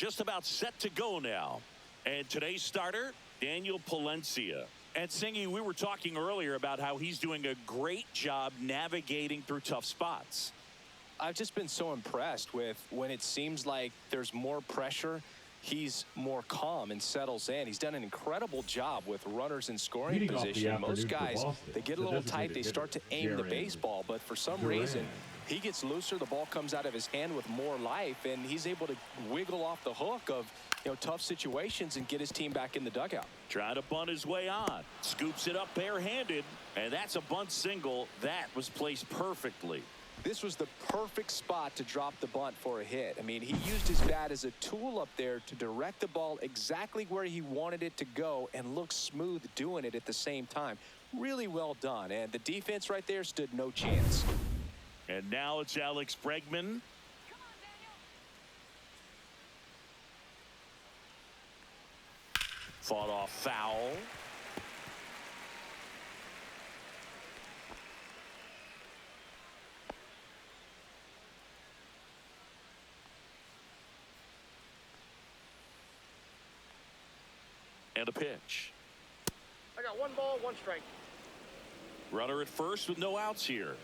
just about set to go now. And today's starter, Daniel Palencia. And Singy, we were talking earlier about how he's doing a great job navigating through tough spots. I've just been so impressed with when it seems like there's more pressure, he's more calm and settles in. He's done an incredible job with runners in scoring position. Most guys, they get a little tight, they start to aim the baseball, but for some reason, he gets looser, the ball comes out of his hand with more life, and he's able to wiggle off the hook of tough situations and get his team back in the dugout. Trying to bunt his way on. Scoops it up barehanded, and that's a bunt single. That was placed perfectly. This was the perfect spot to drop the bunt for a hit. I mean, he used his bat as a tool up there to direct the ball exactly where he wanted it to go and look smooth doing it at the same time. Really well done, and the defense right there stood no chance. And now it's Alex Bregman. Fought off foul. And a pitch. I got 1 ball, 1 strike. Runner at first with no outs here.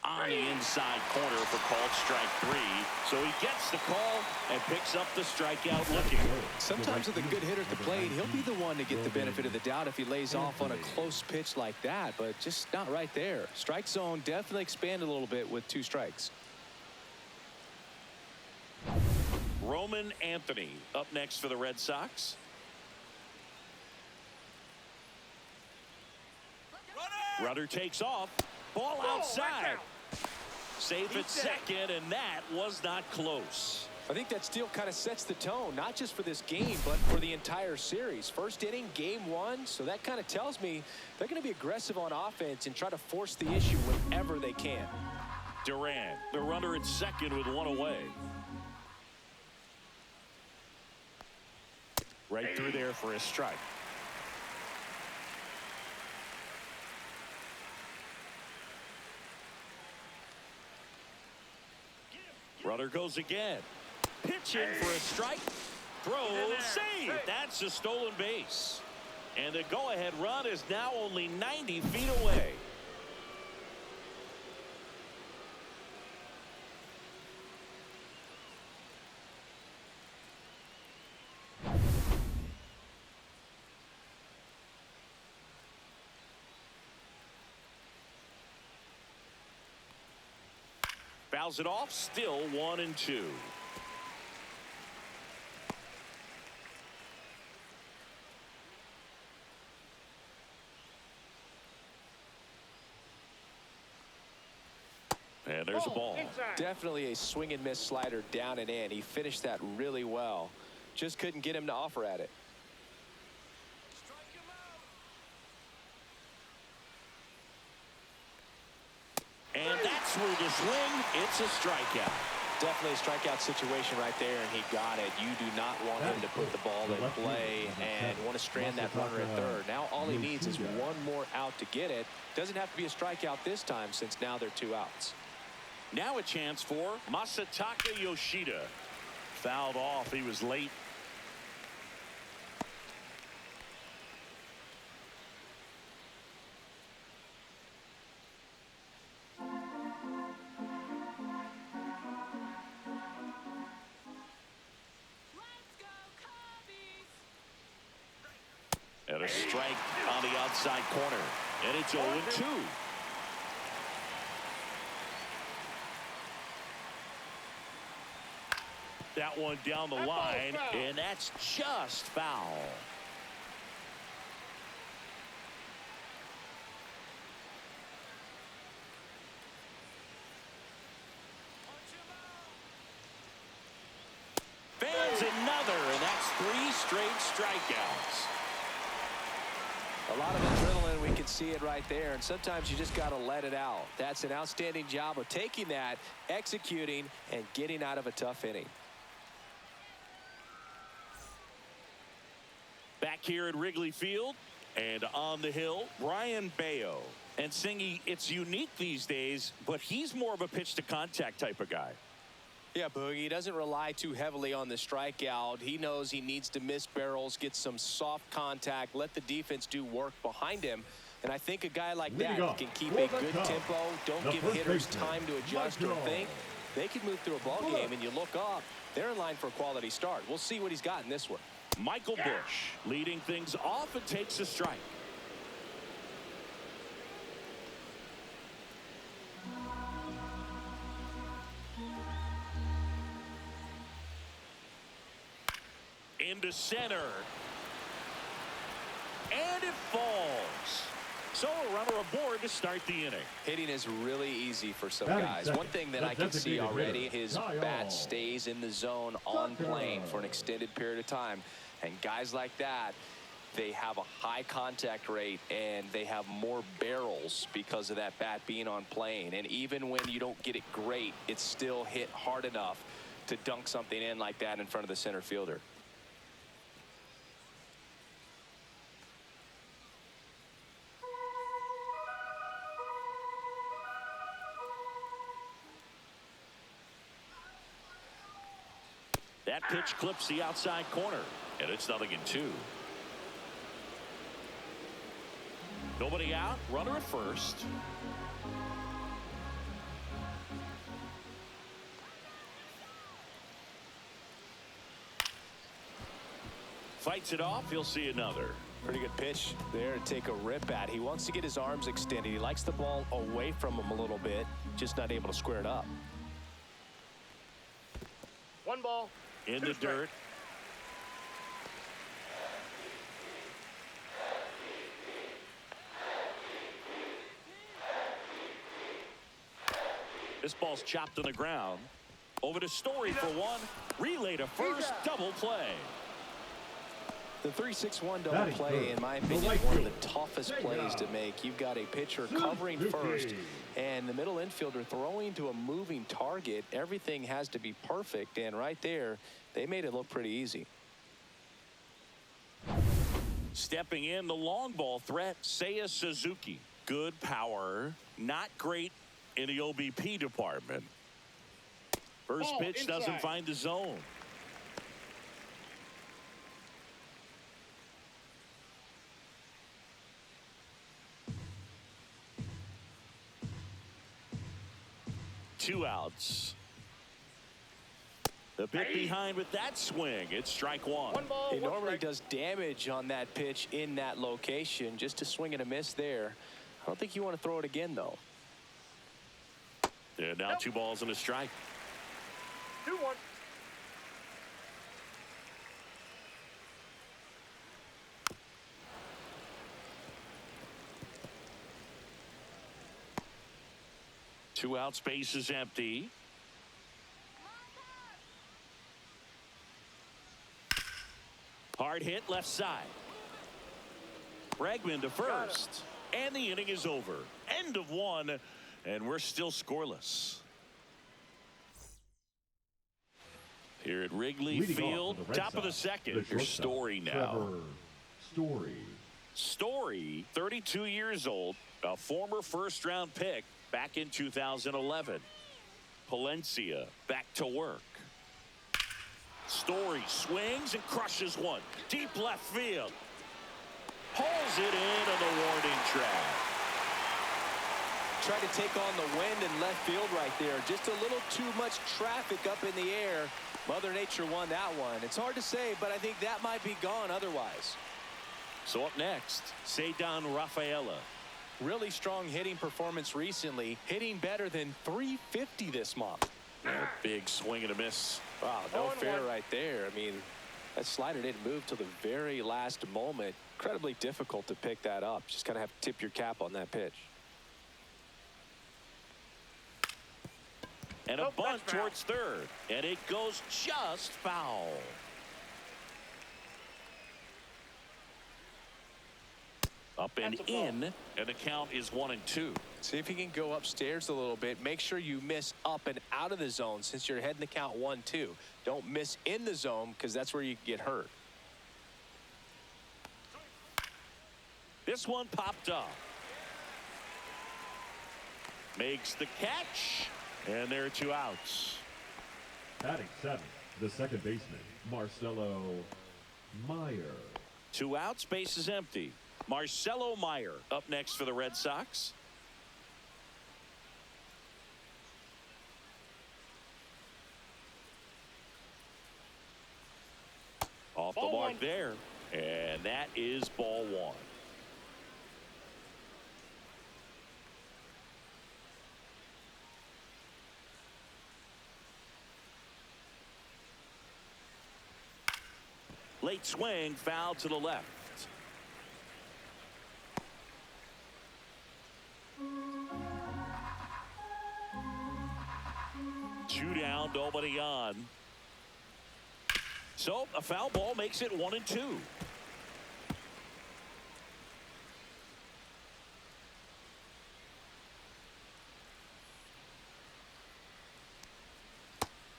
On the inside corner for called strike 3. So he gets the call and picks up the strikeout looking. Sometimes with a good hitter at the plate, he'll be the one to get the benefit of the doubt if he lays off on a close pitch like that, but just not right there. Strike zone definitely expanded a little bit with 2 strikes. Roman Anthony up next for the Red Sox. Runner takes off. Ball outside. Safe at second, and that was not close. I think that steal kind of sets the tone, not just for this game, but for the entire series. First inning, game 1, so that kind of tells me they're going to be aggressive on offense and try to force the issue whenever they can. Duran, the runner at second with 1 away. Right through there for a strike. Runner goes again. Pitching for a strike. Throw, save. That's a stolen base. And the go-ahead run is now only 90 feet away. Fouls it off, still 1-2. And there's a ball. Definitely a swing and miss slider down and in. He finished that really well. Just couldn't get him to offer at it. And that's where the swing. It's a strikeout. Definitely a strikeout situation right there, and he got it. You do not want him to put the ball in play and want to strand that runner at third. Now all he needs is 1 more out to get it. Doesn't have to be a strikeout this time since now they're 2 outs. Now a chance for Masataka Yoshida. Fouled off. He was late. And a strike on the outside corner. And it's 0-2. That one down the line, and that's just foul. Fans another, and that's 3 straight strikeouts. A lot of adrenaline we You can see it right there, and sometimes you just got to let it out. That's an outstanding job of taking that, executing, and getting out of a tough inning. Back here at Wrigley Field and on the hill, Brian Bayo. And Singy, it's unique these days, but he's more of a pitch-to-contact type of guy. Yeah, Boogie, he doesn't rely too heavily on the strikeout. He knows he needs to miss barrels, get some soft contact, let the defense do work behind him. And I think a guy like that can keep a good tempo, don't give hitters time to adjust or think. They can move through a ball game, and you look up, they're in line for a quality start. We'll see what he's got in this one. Michael Busch leading things off and takes a strike. Into center. And it falls. So a runner aboard to start the inning. Hitting is really easy for some guys. One thing that I can see already, his bat stays in the zone on plane for an extended period of time. And guys like that, they have a high contact rate and they have more barrels because of that bat being on plane. And even when you don't get it great, it's still hit hard enough to dunk something in like that in front of the center fielder. That pitch clips the outside corner, and it's 0-2. Nobody out, runner at first. Fights it off, he'll see another. Pretty good pitch there to take a rip at. He wants to get his arms extended. He likes the ball away from him a little bit, just not able to square it up. 1 ball. In the dirt. This ball's chopped on the ground. Over to Story for one. Relay to first. Double play. The 3-6-1 double play, in my opinion, one of the toughest plays to make. You've got a pitcher covering first and the middle infielder throwing to a moving target. Everything has to be perfect, and right there, they made it look pretty easy. Stepping in, the long ball threat, Seiya Suzuki. Good power, not great in the OBP department. First pitch doesn't find the zone. Two outs. The bit behind with that swing. It's strike one. It normally does damage on that pitch in that location. Just a swing and a miss there. I don't think you want to throw it again, though. Yeah, now 2 balls and a strike. 2-1. Two out, space is empty. Hard hit left side. Bregman to first. And the inning is over. End of 1. And we're still scoreless. Here at Wrigley Field, top of the second. Here's Story now. Story, 32 years old, a former first-round pick back in 2011. Palencia back to work. Story swings and crushes one. Deep left field. Pulls it in on the warning track. Tried to take on the wind in left field right there. Just a little too much traffic up in the air. Mother Nature won that one. It's hard to say, but I think that might be gone otherwise. So up next, Ceddanne Rafaela. Really strong hitting performance recently. Hitting better than .350 this month. Big swing and a miss. Wow, no fair right there. I mean, that slider didn't move till the very last moment. Incredibly difficult to pick that up. Just kind of have to tip your cap on that pitch. And a bunt towards third. And it goes just foul. Up and in, and the count is 1-2. See if you can go upstairs a little bit. Make sure you miss up and out of the zone since you're heading the count 1-2. Don't miss in the zone because that's where you can get hurt. This one popped up. Makes the catch, and there are 2 outs. Batting 7th, the second baseman, Marcelo Meyer. 2 outs, base is empty. Marcelo Meyer up next for the Red Sox. Off the mark there, and that is ball 1. Late swing, foul to the left. Two down, nobody on. So a foul ball makes it 1-2.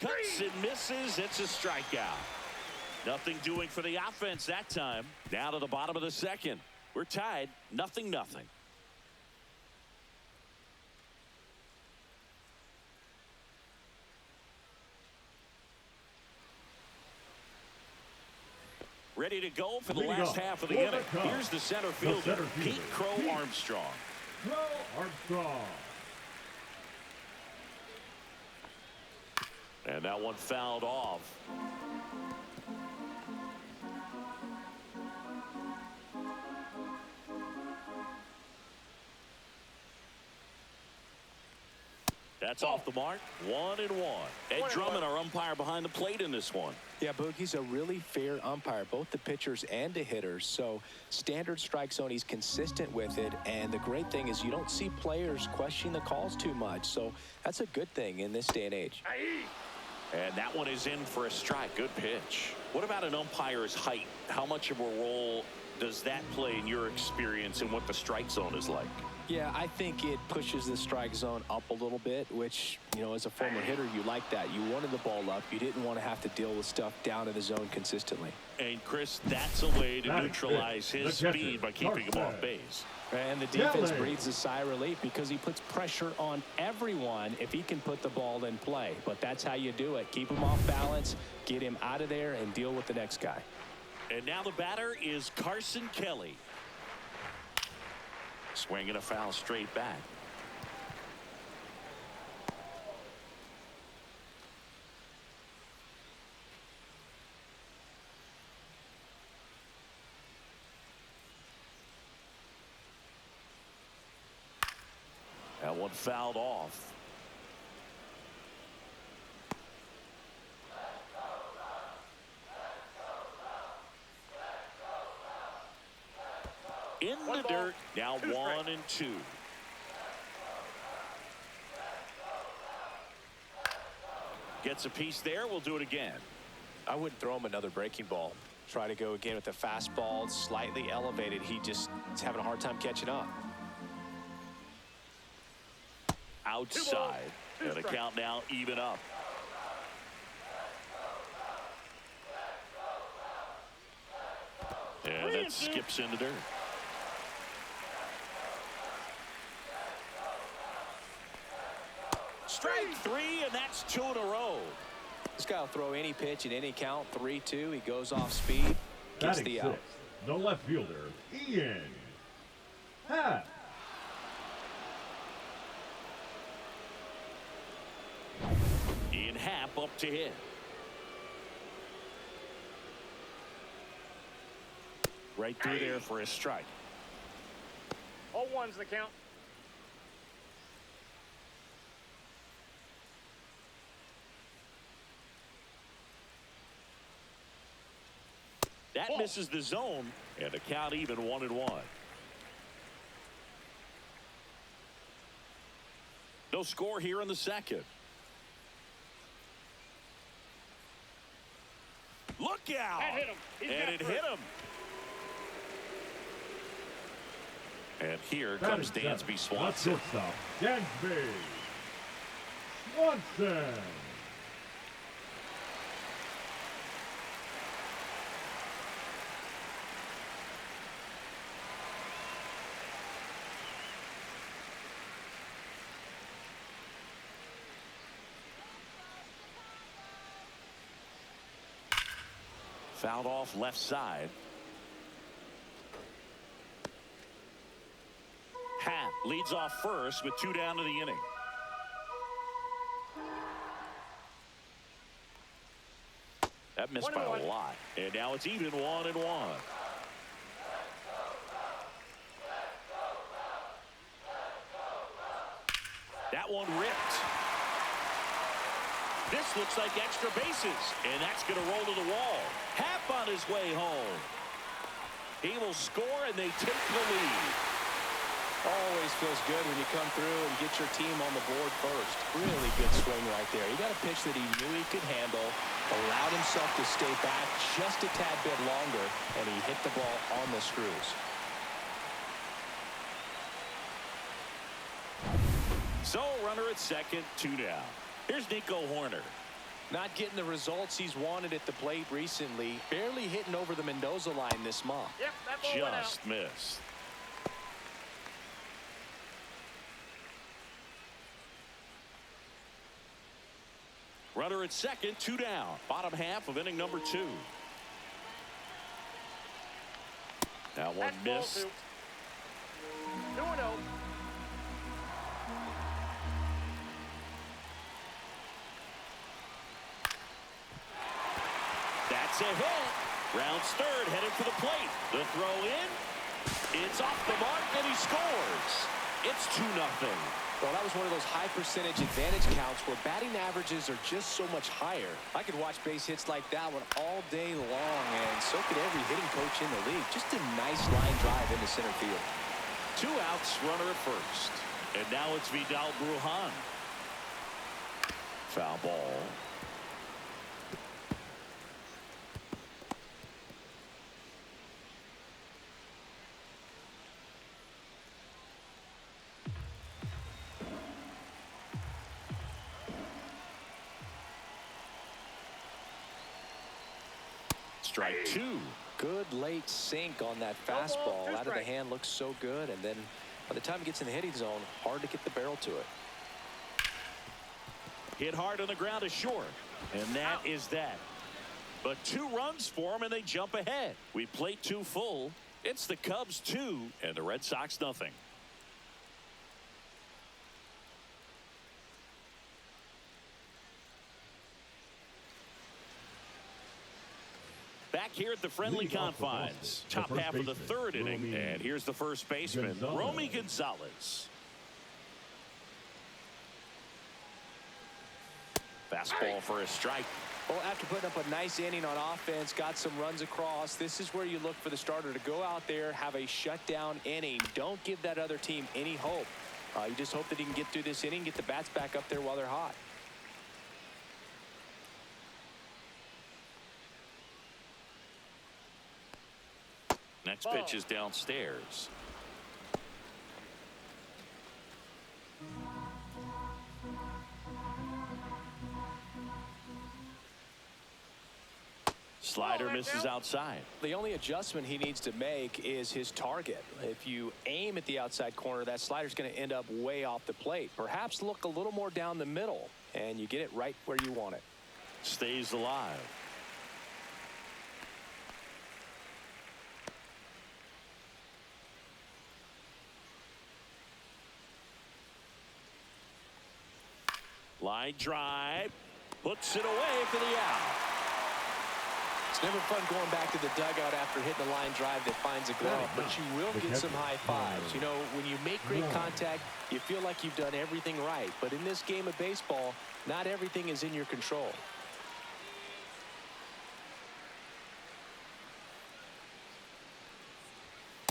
Cuts and misses. It's a strikeout. Nothing doing for the offense that time. Down to the bottom of the second. We're tied, 0-0. Ready to go for the last half of the inning. Here's the center fielder, Pete Crow Armstrong. Crow Armstrong. And that one fouled off. That's off the mark. 1-1. Ed Drummond, our umpire behind the plate in this one. Yeah, Boogie's a really fair umpire, both the pitchers and the hitters. So standard strike zone, he's consistent with it. And the great thing is you don't see players questioning the calls too much. So that's a good thing in this day and age. And that one is in for a strike. Good pitch. What about an umpire's height? How much of a role does that play in your experience and what the strike zone is like? Yeah, I think it pushes the strike zone up a little bit, which, you know, as a former hitter, you like that. You wanted the ball up. You didn't want to have to deal with stuff down in the zone consistently. And, Chris, that's a way to neutralize his speed by keeping him off base. And the defense breathes a sigh of relief because he puts pressure on everyone if he can put the ball in play. But that's how you do it. Keep him off balance, get him out of there, and deal with the next guy. And now the batter is Carson Kelly. Swinging a foul straight back. That one fouled off. In the dirt, now 1-2. Gets a piece there. We'll do it again. I wouldn't throw him another breaking ball. Try to go again with the fastball, slightly elevated. He just is having a hard time catching up. Outside, and the count now even up. And that skips into dirt. Strike 3, and that's 2 in a row. This guy will throw any pitch at any count. 3-2. He goes off speed. Gets the out. The left fielder, Ian Happ. Ian Happ up to hit. Right through there for a strike. All ones the count. That misses the zone, and the count even 1-1. No score here in the second. Look out! That hit him. And it hit him. And here Batting comes Dansby Swanson. Shortstop, Dansby Swanson. Fouled off left side. Happ leads off first with 2 down to the inning. That missed by a lot. And now it's even 1-1. That one ripped. This looks like extra bases, and that's going to roll to the wall. Happ on his way home. He will score, and they take the lead. Always feels good when you come through and get your team on the board first. Really good swing right there. He got a pitch that he knew he could handle, allowed himself to stay back just a tad bit longer, and he hit the ball on the screws. So, runner at second, 2 down. Here's Nico Horner. Not getting the results he's wanted at the plate recently. Barely hitting over the Mendoza line this month. Yep, that ball went out. Just missed. Runner at second, 2 down. Bottom half of inning number 2. That one That's missed. 2-0. That's a hit. Rounds third, headed for the plate. The throw in. It's off the mark, and he scores. It's 2-0. Well, that was one of those high percentage advantage counts where batting averages are just so much higher. I could watch base hits like that one all day long, and so could every hitting coach in the league. Just a nice line drive into center field. 2 outs, runner at first. And now it's Vidal Brujan. Foul ball. Strike 2. Good late sink on that fastball. Out of the hand, looks so good, and then by the time it gets in the hitting zone, hard to get the barrel to it. Hit hard on the ground is short, and that is that. But 2 runs for him, and they jump ahead. We plate 2 full. It's the Cubs 2 and the Red Sox nothing. Back here at the friendly confines. Top half of the 3rd inning. And here's the first baseman, Romy Gonzalez. Fastball for a strike. Well, after putting up a nice inning on offense, got some runs across, this is where you look for the starter to go out there, have a shutdown inning. Don't give that other team any hope. You just hope that he can get through this inning, get the bats back up there while they're hot. Next pitch is downstairs. Slider misses outside. The only adjustment he needs to make is his target. If you aim at the outside corner, that slider's going to end up way off the plate. Perhaps look a little more down the middle, and you get it right where you want it. Stays alive. Line drive. Puts it away for the out. It's never fun going back to the dugout after hitting a line drive that finds a glove, but you will get some high fives. You know, when you make great contact, you feel like you've done everything right. But in this game of baseball, not everything is in your control.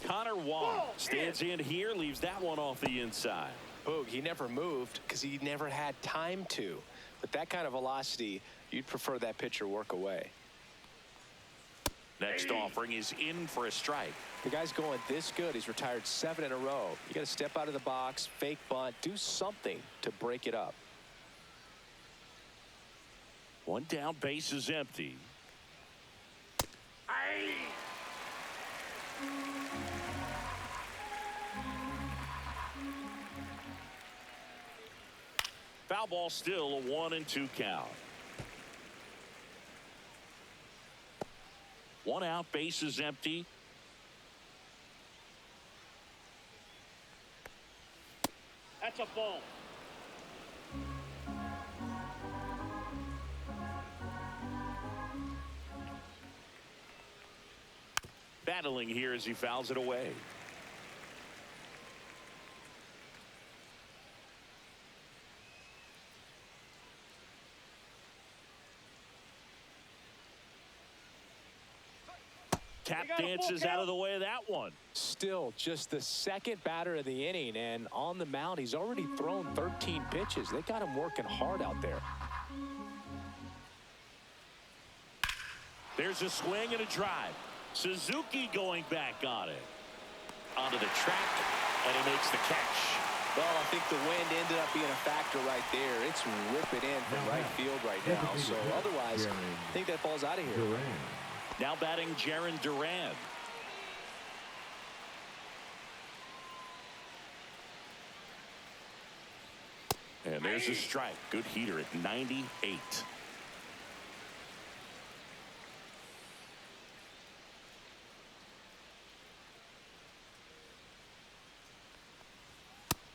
Connor Wong stands in here, leaves that one off the inside. Boog, he never moved because he never had time to. With that kind of velocity, you'd prefer that pitcher work away. Next offering is in for a strike. The guy's going this good. He's retired 7 in a row. You got to step out of the box, fake bunt, do something to break it up. One down, base is empty. Foul ball, still a 1-2 count. One out, base is empty. That's a ball. Battling here as he fouls it away. Tap dances out of the way of that one. Still just the second batter of the inning, and on the mound he's already thrown 13 pitches. They got him working hard out there. There's a swing and a drive. Suzuki going back on it. Onto the track, and he makes the catch. Well, I think the wind ended up being a factor right there. It's ripping in from right field right now. So otherwise, I think that ball's out of here. Now batting Jaron Duran. And there's a strike. Good heater at 98.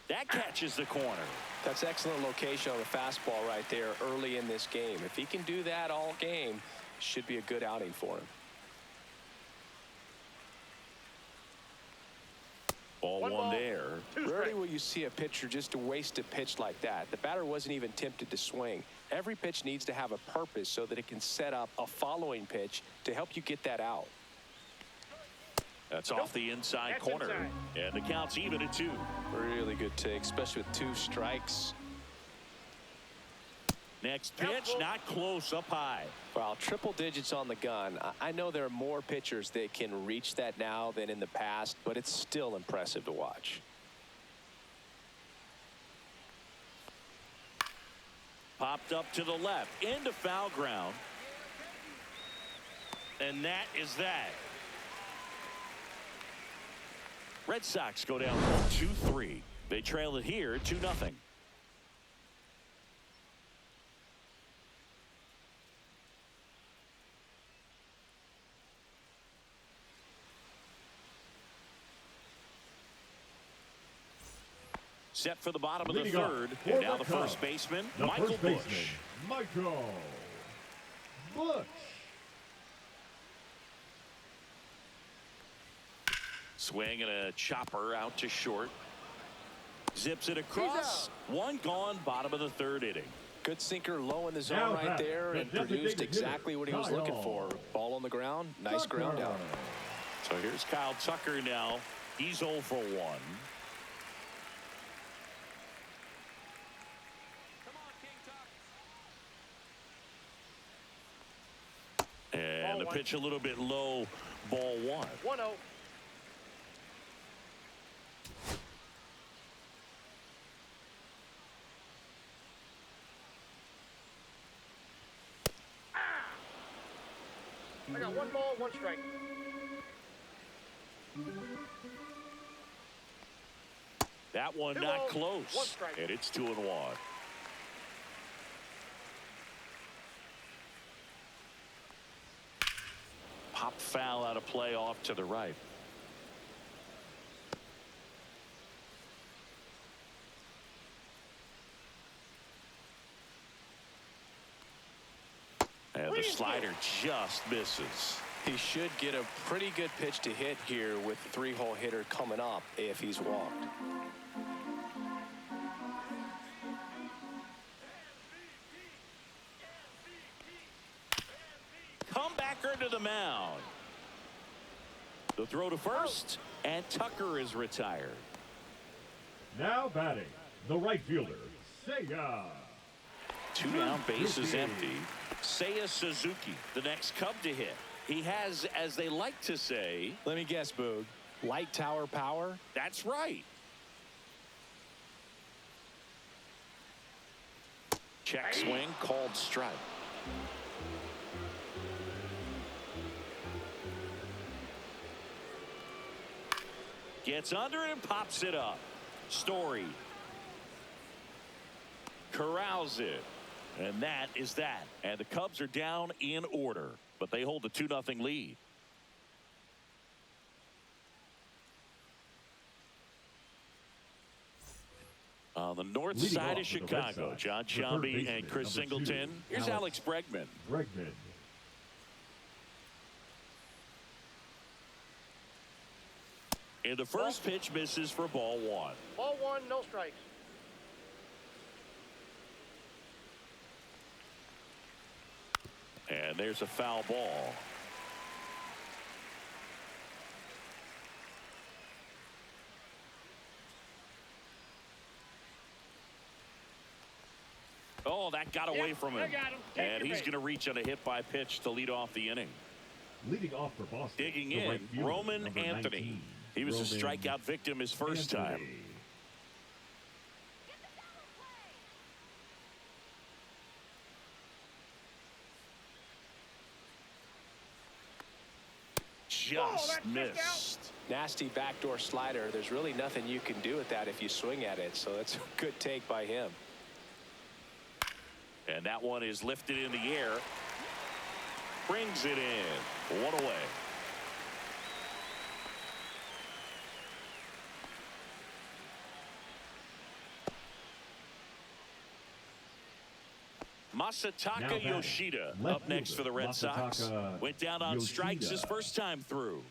That catches the corner. That's excellent location on the fastball right there early in this game. If he can do that all game, should be a good outing for him. Ball one there. Rarely will you see a pitcher just waste a pitch like that. The batter wasn't even tempted to swing. Every pitch needs to have a purpose so that it can set up a following pitch to help you get that out. That's off the inside corner. And the count's even at 2. Really good take, especially with 2 strikes. Next pitch, not close, up high. Well, triple digits on the gun. I know there are more pitchers that can reach that now than in the past, but it's still impressive to watch. Popped up to the left, into foul ground. And that is that. Red Sox go down 2-3. They trail it here 2-0. Set for the bottom of the third, and now the first baseman, Michael Bush. Michael Bush. Swing and a chopper out to short. Zips it across. One gone, bottom of the third inning. Good sinker low in the zone right there and produced exactly what he was looking for. Ball on the ground, nice ground out. So here's Kyle Tucker now. He's 0 for 1. And the pitch a little bit low, ball 1. 1-0. I got 1 ball, 1 strike. That one not close. 1 strike. And it's 2-1. Pop foul out of play off to the right. And the slider just misses. He should get a pretty good pitch to hit here with the 3-hole hitter coming up if he's walked. Comebacker to the mound. The throw to first, and Tucker is retired. Now batting, the right fielder, Seiya. 2 down, base is empty. Seiya Suzuki, the next Cub to hit. He has, as they like to say. Let me guess, Boog. Light tower power? That's right. Check swing, called strike. Gets under it and pops it up. Story corrals it. And that is that. And the Cubs are down in order, but they hold a 2-0 lead. On the north side of Chicago, John Sciambi and Chris Singleton. Here's Alex Bregman. And the first pitch misses for ball 1. Ball 1, no strikes. And there's a foul ball. Oh, that got away from him. And he's going to reach on a hit by pitch to lead off the inning. Leading off for Boston. Digging in, Roman Anthony. He was a strikeout victim his first time. Just missed. Nasty backdoor slider. There's really nothing you can do with that if you swing at it. So that's a good take by him. And that one is lifted in the air. Brings it in. 1 away. Masataka Yoshida up next for the Red Sox. Went down on strikes his first time through.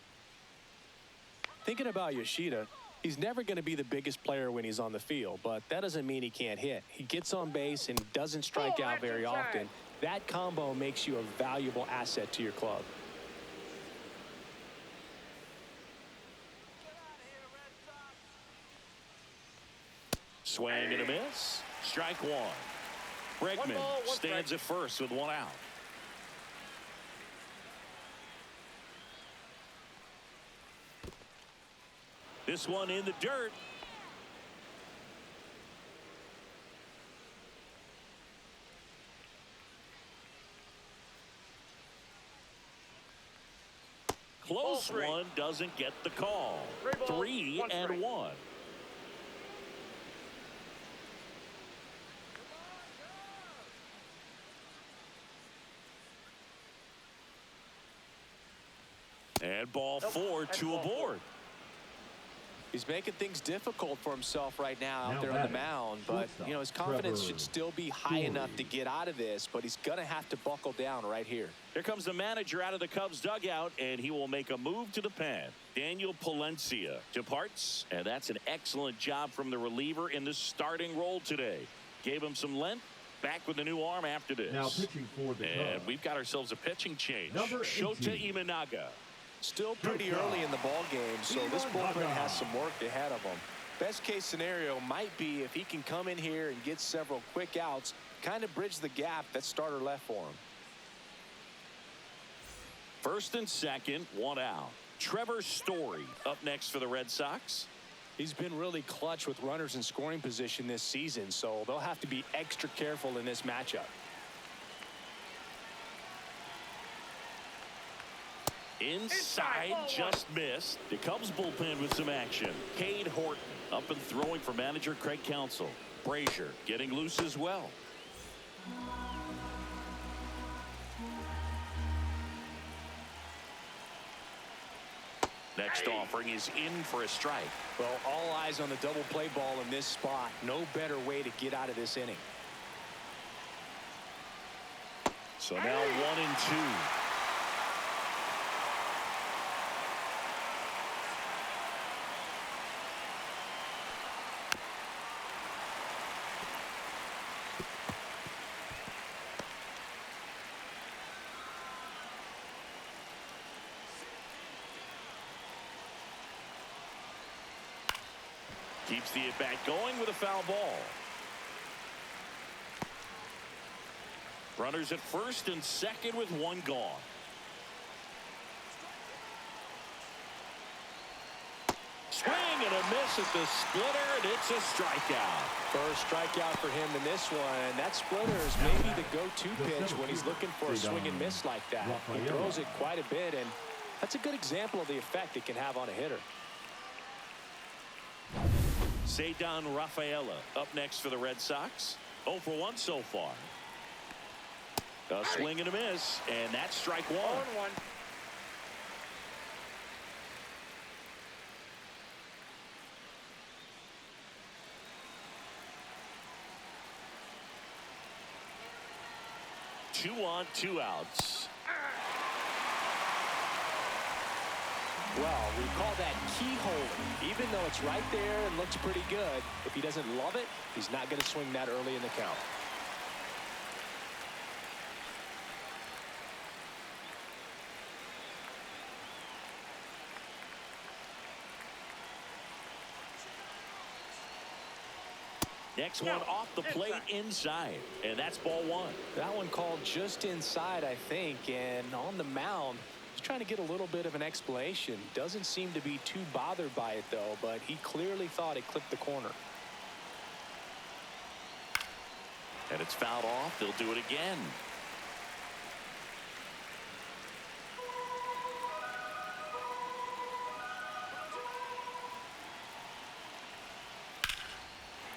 Thinking about Yoshida, he's never going to be the biggest player when he's on the field, but that doesn't mean he can't hit. He gets on base and doesn't strike out very often. That combo makes you a valuable asset to your club. Swing and a miss. Strike 1. Bregman stands at first with 1 out. This one in the dirt. Close one, doesn't get the call. 3-1. And ball 4, 2 aboard. He's making things difficult for himself right now out there on the mound, but you know his confidence should still be high enough to get out of this, but he's going to have to buckle down right here. Here comes the manager out of the Cubs dugout, and he will make a move to the pen. Daniel Palencia departs, and that's an excellent job from the reliever in the starting role today. Gave him some length. Back with a new arm after this. Now pitching for the Cubs. And we've got ourselves a pitching change. Shota Imanaga. Still pretty early in the ball game, so this bullpen has some work ahead of him. Best case scenario might be if he can come in here and get several quick outs, kind of bridge the gap that starter left for him. First and second, 1 out. Trevor Story up next for the Red Sox. He's been really clutch with runners in scoring position this season, so they'll have to be extra careful in this matchup. Inside, just missed. The Cubs bullpen with some action. Cade Horton up and throwing for manager Craig Counsell. Brazier getting loose as well. Next offering is in for a strike. Well, all eyes on the double play ball in this spot. No better way to get out of this inning. So now 1-2. Keeps the at-bat going with a foul ball. Runners at first and second with 1 gone. and a miss at the splitter, and it's a strikeout. First strikeout for him in this one. That splitter is maybe the go-to pitch when he's looking for a swing and miss like that. He throws it quite a bit, and that's a good example of the effect it can have on a hitter. Cedar Rafaela up next for the Red Sox. 0 for 1 so far. A swing and a miss, and that's strike one. 0-1. Two on, 2 outs. Well, we call that keyhole. Even though it's right there and looks pretty good, if he doesn't love it, he's not going to swing that early in the count. Next one off the plate inside, and that's ball one. That one called just inside, I think, and on the mound, he's trying to get a little bit of an explanation. Doesn't seem to be too bothered by it, though, but he clearly thought it clipped the corner. And it's fouled off. They'll do it again.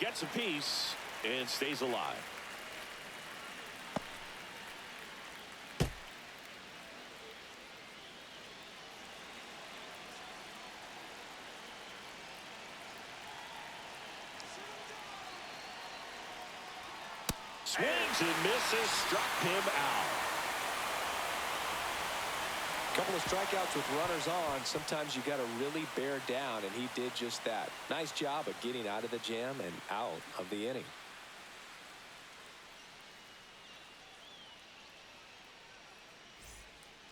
Gets a piece and stays alive. Swings and misses, struck him out. Couple of strikeouts with runners on. Sometimes you got to really bear down, and he did just that. Nice job of getting out of the jam and out of the inning.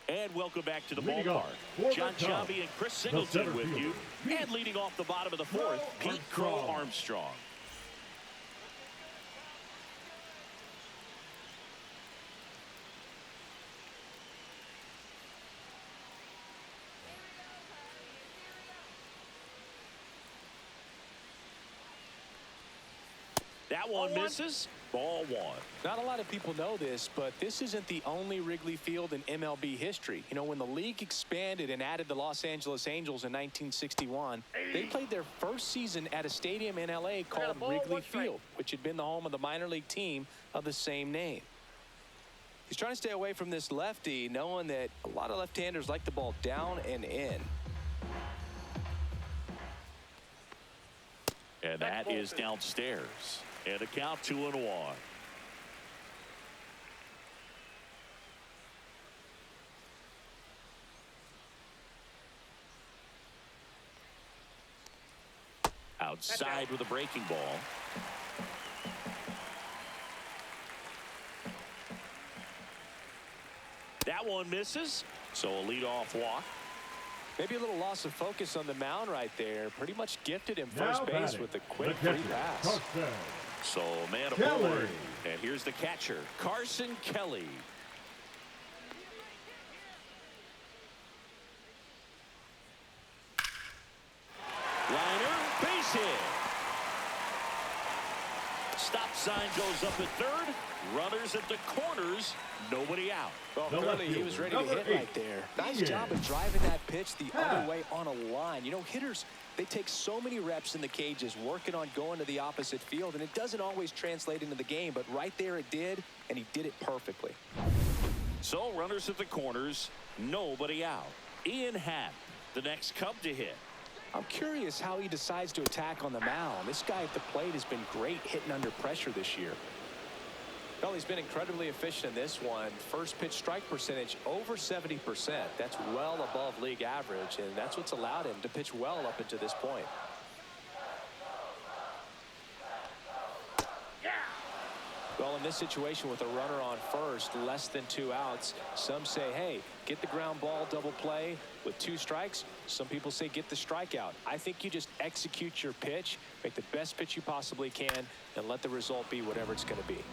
And welcome back to the Leading ballpark. off for John the Cubs, Giambi and Chris the Singleton center with you. fielder, And leading off the bottom of the fourth, Pete Crow Armstrong. That one misses. Ball one. Not a lot of people know this, but this isn't the only Wrigley Field in MLB history. You know, when the league expanded and added the Los Angeles Angels in 1961, they played their first season at a stadium in L.A. called Wrigley Field, which had been the home of the minor league team of the same name. He's trying to stay away from this lefty, knowing that a lot of left-handers like the ball down and in. And that is downstairs. And a count 2-1. Outside with a breaking ball. That one misses. So a leadoff walk. Maybe a little loss of focus on the mound right there. Pretty much gifted him Now first base batting, with a quick the free catcher, pass. Carson So man Kelly. aboard. And here's the catcher, Carson Kelly. Liner, base hit. Stop sign goes up at third. Runners at the corners. Nobody out. Well, The clearly left he was fielder, ready to number hit 8, right there. Nice Ian. job of driving that pitch the other Yeah. way on a line. You know, hitters, they take so many reps in the cages working on going to the opposite field, and it doesn't always translate into the game, but right there it did, and he did it perfectly. So runners at the corners. Nobody out. Ian Happ, the next Cub to hit. I'm curious how he decides to attack on the mound. This guy at the plate has been great hitting under pressure this year. Well, he's been incredibly efficient in this one. First pitch strike percentage over 70%. That's well above league average, and that's what's allowed him to pitch well up until this point. Well, in this situation with a runner on first, less than 2 outs, some say, hey, get the ground ball double play with 2 strikes. Some people say get the strikeout. I think you just execute your pitch, make the best pitch you possibly can, and let the result be whatever it's going to be.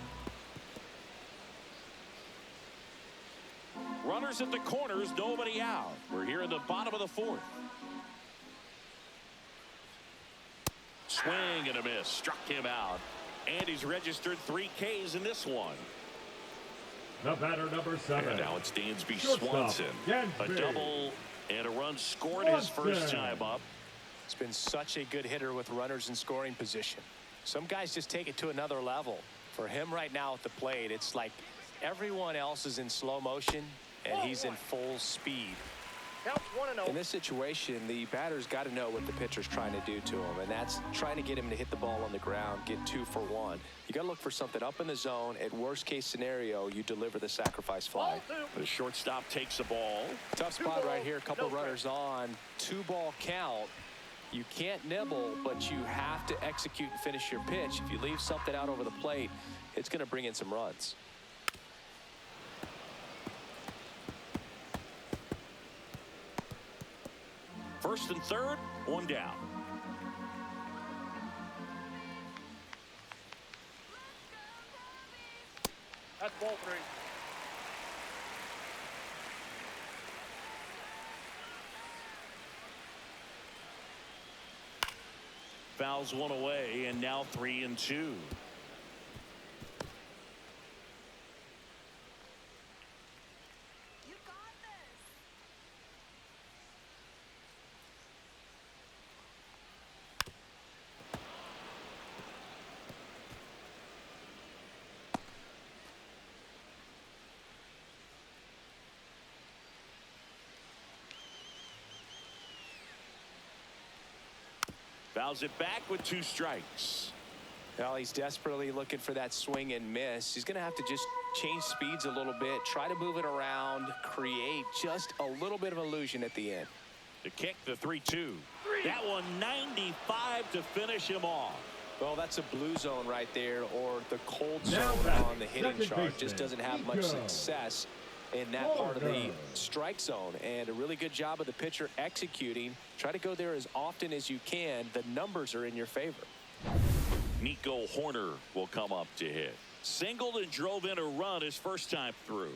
Runners at the corners, nobody out. We're here in the bottom of the fourth. Swing and a miss. Struck him out. And he's registered 3 Ks in this one. The batter, number 7. And now it's Dansby Shortstop, Swanson. A Dansby. double and a run scored his first time up. He's been such a good hitter with runners in scoring position. Some guys just take it to another level. For him right now at the plate, it's like everyone else is in slow motion and he's in full speed. Counts 1-0. In this situation, the batter's got to know what the pitcher's trying to do to him, and that's trying to get him to hit the ball on the ground, get 2 for 1. You got to look for something up in the zone. At worst case scenario, you deliver the sacrifice fly. The shortstop takes the ball. Tough spot right here. A couple runners on. 2-ball count. You can't nibble, but you have to execute and finish your pitch. If you leave something out over the plate, it's going to bring in some runs. First and third, 1 down. That's ball 3. Fouls 1 away, and now 3-2. Fouls it back with 2 strikes. Well, he's desperately looking for that swing and miss. He's going to have to just change speeds a little bit, try to move it around, create just a little bit of illusion at the end. The kick, the 3-2. That one 95 to finish him off. Well, that's a blue zone right there, or the cold Now zone back, on the hitting second chart. baseman, Just doesn't have much Nico. success in that part of the Corner. strike zone, and a really good job of the pitcher executing. Try to go there as often as you can. The numbers are in your favor. Nico Horner will come up to hit. Singled and drove in a run his first time through.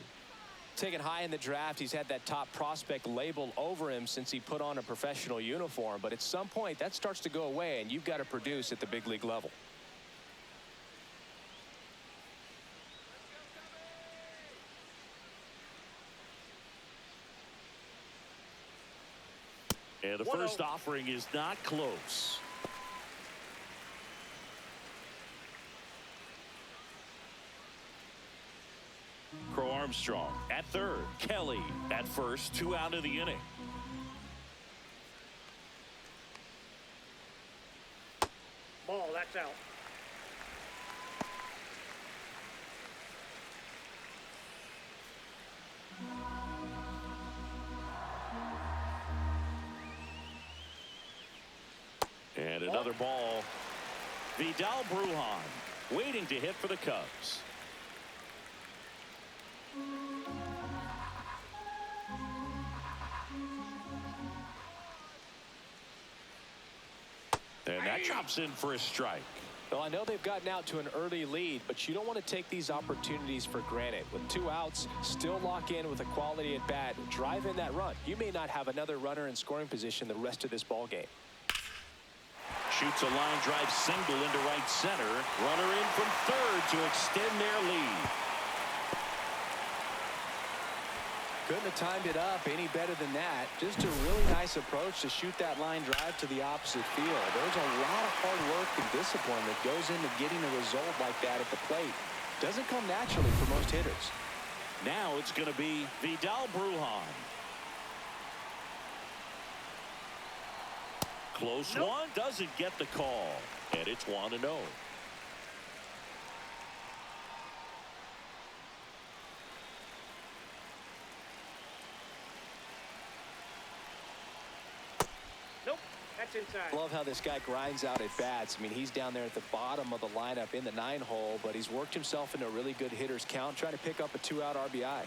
Taken high in the draft, he's had that top prospect label over him since he put on a professional uniform, but at some point that starts to go away and you've got to produce at the big league level. And the first offering is not close. Crow Armstrong at third. Kelly at first. 2 out of the inning. Ball, that's out. And another ball. Vidal Brujan waiting to hit for the Cubs. And that drops in for a strike. Well, I know they've gotten out to an early lead, but you don't want to take these opportunities for granted. With 2 outs, still lock in with a quality at bat. Drive in that run. You may not have another runner in scoring position the rest of this ball game. Shoots a line drive single into right center. Runner in from third to extend their lead. Couldn't have timed it up any better than that. Just a really nice approach to shoot that line drive to the opposite field. There's a lot of hard work and discipline that goes into getting a result like that at the plate. Doesn't come naturally for most hitters. Now it's going to be Vidal Brujan. Close one, doesn't get the call. And it's 1-0. Nope, that's inside. Love how this guy grinds out at bats. I mean, he's down there at the bottom of the lineup in the 9-hole, but he's worked himself into a really good hitter's count, trying to pick up a 2-out RBI.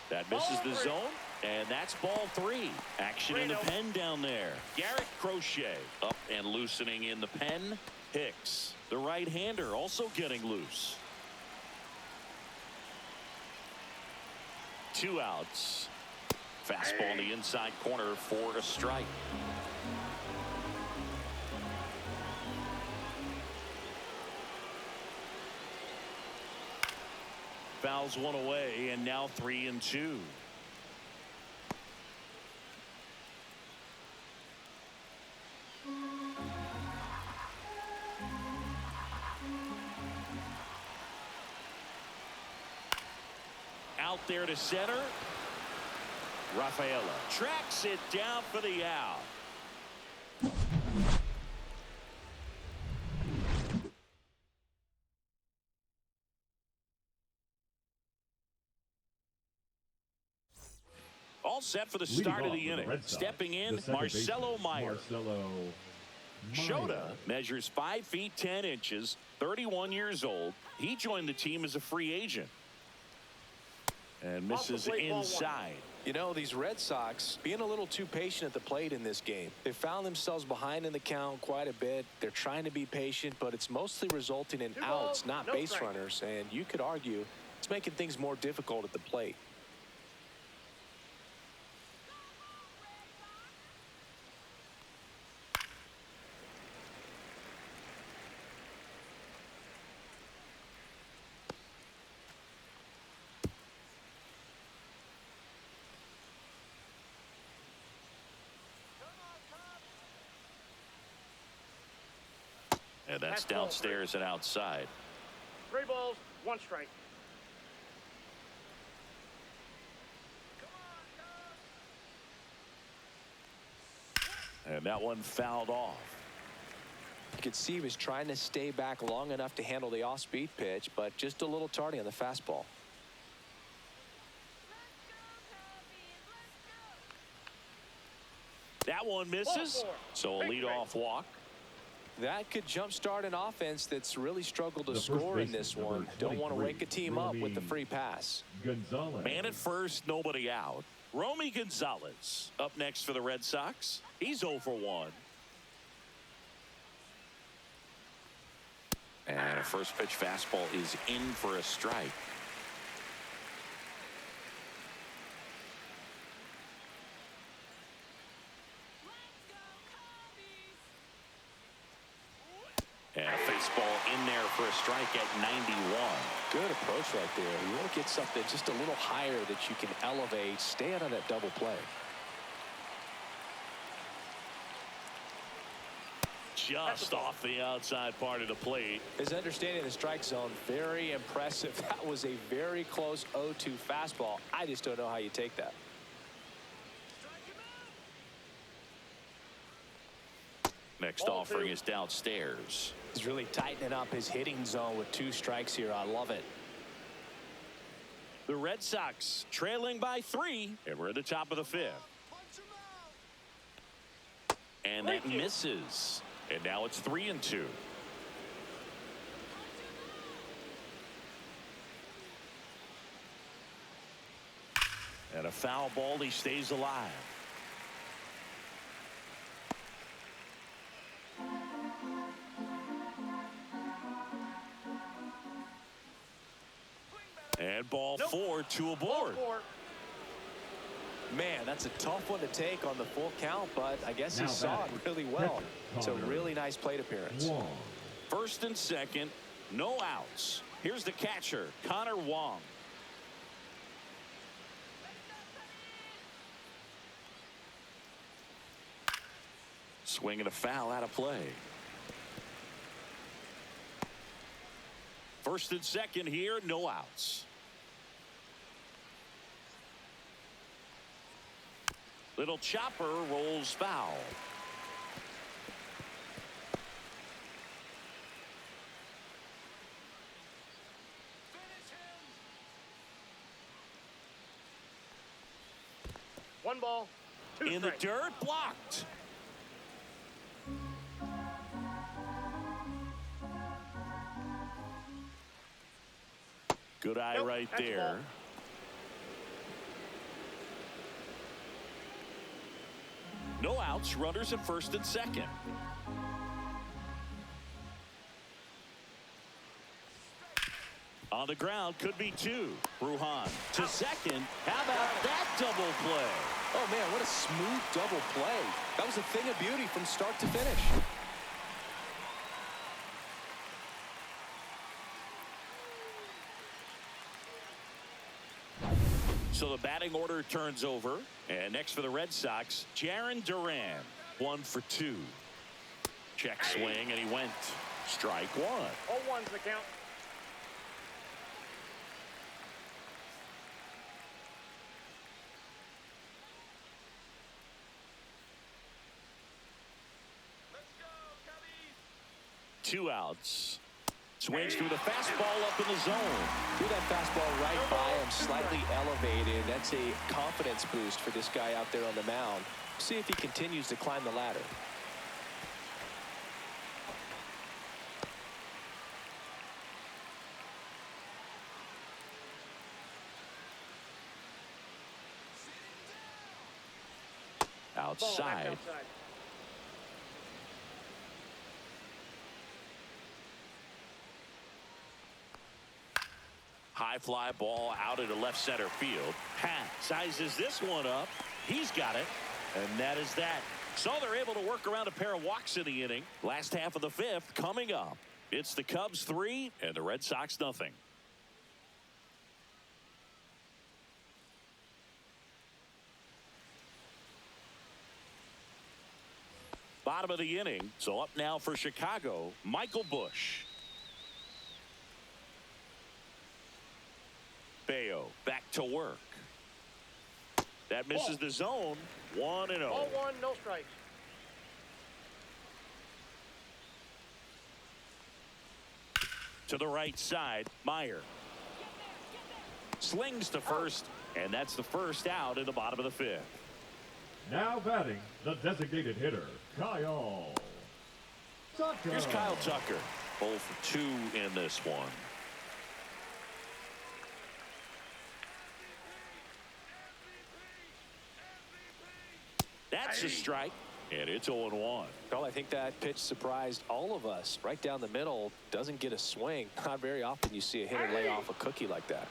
That misses the zone, and that's ball 3. Action in the pen down there. Garrett Crochet up and loosening in the pen. Hicks, the right-hander, also getting loose. 2 outs. Fastball in the inside corner for a strike. Fouls one away, and now 3-2. Out there to center. Rafaela tracks it down for the out. All set for the start of the inning. Stepping in, Marcelo Meyer. Shota measures 5 feet 10 inches, 31 years old. He joined the team as a free agent. And misses inside. You know, these Red Sox being a little too patient at the plate in this game. They found themselves behind in the count quite a bit. They're trying to be patient, but it's mostly resulting in outs, not base runners. And you could argue it's making things more difficult at the plate. And that's downstairs and outside. 3 balls, 1 strike. And that one fouled off. You could see he was trying to stay back long enough to handle the off-speed pitch, but just a little tardy on the fastball. That one misses. So a leadoff walk. That could jumpstart an offense that's really struggled to score in this one. Don't want to wake a team up with the free pass. Man at first, nobody out. Romy Gonzalez up next for the Red Sox. He's 0 for 1. And a first pitch fastball is in for a strike. And a fastball in there for a strike at 91. Good approach right there. You want to get something just a little higher that you can elevate. Stay out of that double play. Just off the outside part of the plate. His understanding of the strike zone, very impressive. That was a very close 0-2 fastball. I just don't know how you take that. Next offering is downstairs. He's really tightening up his hitting zone with 2 strikes here. I love it. The Red Sox trailing by 3, and we're at the top of the 5th. And that misses. And now it's 3-2. And a foul ball. He stays alive. And ball 4, 2 aboard. Man, that's a tough one to take on the full count, but I guess he saw it really well. It's a really nice plate appearance. First and second, no outs. Here's the catcher, Connor Wong. Swinging a foul out of play. First and second here, no outs. Little chopper rolls foul. One ball, 2 In the strikes. dirt, blocked. Good eye right that's there. ball. No outs, runners at first and second. On the ground, could be 2. Bruhan to second. How about that double play? Oh, man, what a smooth double play. That was a thing of beauty from start to finish. So the batting order turns over. And next for the Red Sox, Jarren Duran. 1 for 2. Check swing, and he went. Strike one. 0-1's the count. Two outs. Swings through the fastball up in the zone. Threw that fastball right by him, slightly elevated. That's a confidence boost for this guy out there on the mound. See if he continues to climb the ladder. Outside. High fly ball out into left center field. Pat sizes this one up. He's got it. And that is that. So they're able to work around a pair of walks in the inning. Last half of the fifth coming up. It's the Cubs 3 and the Red Sox nothing. Bottom of the inning. So up now for Chicago, Michael Busch. Bayo back to work. That misses the zone. 1-0. 0-1, no strikes. To the right side, Meyer. Slings to first, and that's the first out in the bottom of the fifth. Now batting, the designated hitter, Kyle Tucker. Here's Kyle Tucker. 0 for 2 in this one. That's a strike, and it's 0-1. Well, I think that pitch surprised all of us. Right down the middle, doesn't get a swing. Not very often you see a hitter lay off a cookie like that.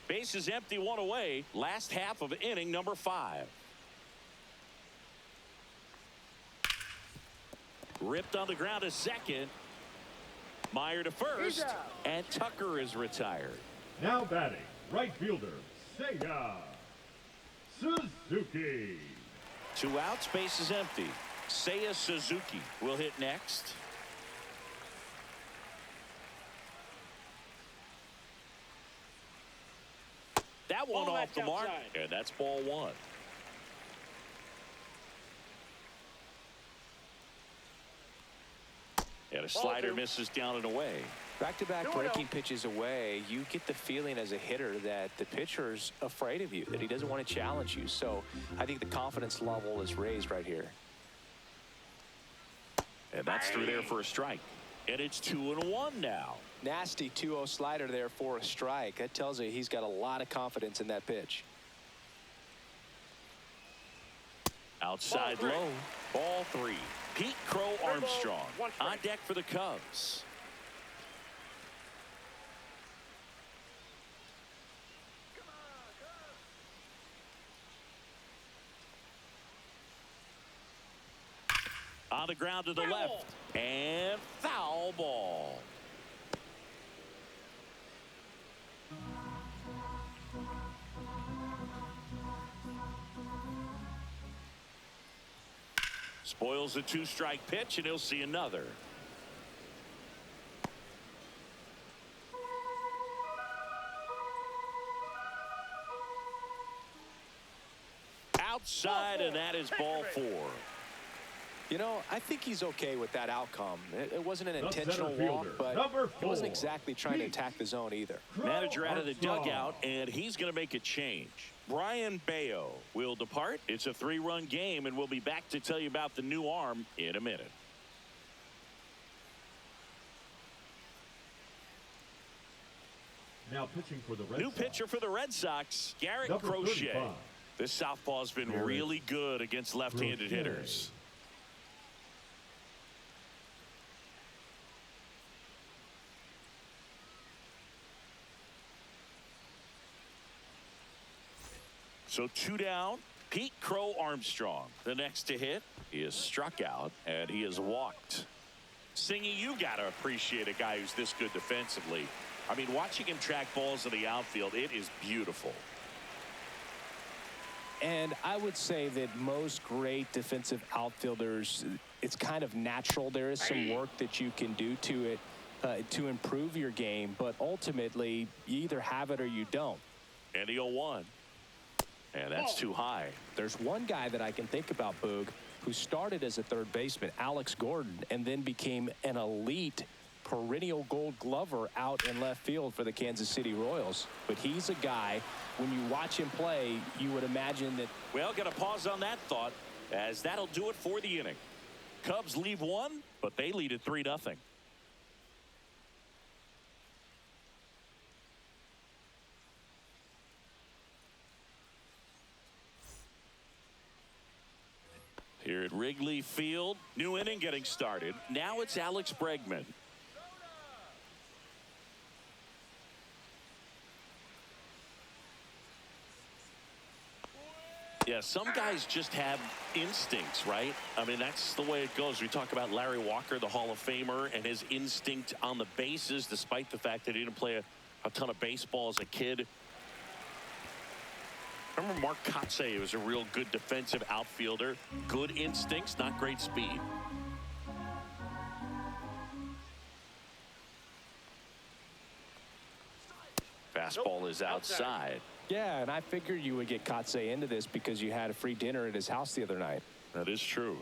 Base is empty, 1 away. Last half of inning number 5. Ripped on the ground to second. Meyer to first, and Tucker is retired. Now batting, right fielder, Seiya Suzuki. 2 outs, base is empty. Seiya Suzuki will hit next. That one off the mark, and that's ball 1. And a slider misses down and away. Back-to-back breaking pitches away, you get the feeling as a hitter that the pitcher's afraid of you, that he doesn't want to challenge you. So I think the confidence level is raised right here. And that's through there for a strike. And it's 2-1 now. Nasty 2-0 slider there for a strike. That tells you he's got a lot of confidence in that pitch. Outside low. Ball 3. Pete Crow Armstrong on deck for the Cubs. On the ground to the left, and foul ball. Spoils a 2-strike pitch, and he'll see another. Outside, and that is ball 4. You know, I think he's okay with that outcome. It wasn't an intentional walk, but he wasn't exactly trying to attack the zone either. Manager out of the dugout, and he's going to make a change. Brian Bayo will depart. It's a 3-run game, and we'll be back to tell you about the new arm in a minute. Now pitching for the Red New Sox. pitcher for the Red Sox, Garrett Number Crochet. 35. This southpaw's been really good against left-handed hitters. So 2 down. Pete Crow Armstrong, the next to hit. He is struck out, and he is walked. Singy, you got to appreciate a guy who's this good defensively. I mean, watching him track balls in the outfield, it is beautiful. And I would say that most great defensive outfielders, it's kind of natural. There is some work that you can do to it to improve your game, but ultimately you either have it or you don't. And the 0-1. And that's too high. There's one guy that I can think about, Boog, who started as a third baseman, Alex Gordon, and then became an elite perennial Gold Glover out in left field for the Kansas City Royals. But he's a guy, when you watch him play, you would imagine that. Well, got to pause on that thought, as that'll do it for the inning. Cubs leave one, but they lead at 3-0. Here at Wrigley Field, new inning getting started. Now it's Alex Bregman. Yeah, some guys just have instincts, right? I mean, that's the way it goes. We talk about Larry Walker, the Hall of Famer, and his instinct on the bases, despite the fact that he didn't play a ton of baseball as a kid. Remember Mark Kotsay was a real good defensive outfielder. Good instincts, not great speed. Fastball is outside. Yeah, and I figured you would get Kotsay into this because you had a free dinner at his house the other night. That is true.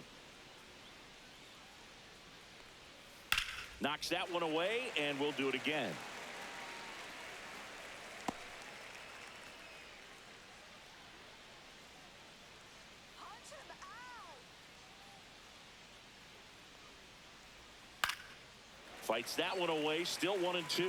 Knocks that one away, and we'll do it again. Fights that one away, still 1-2.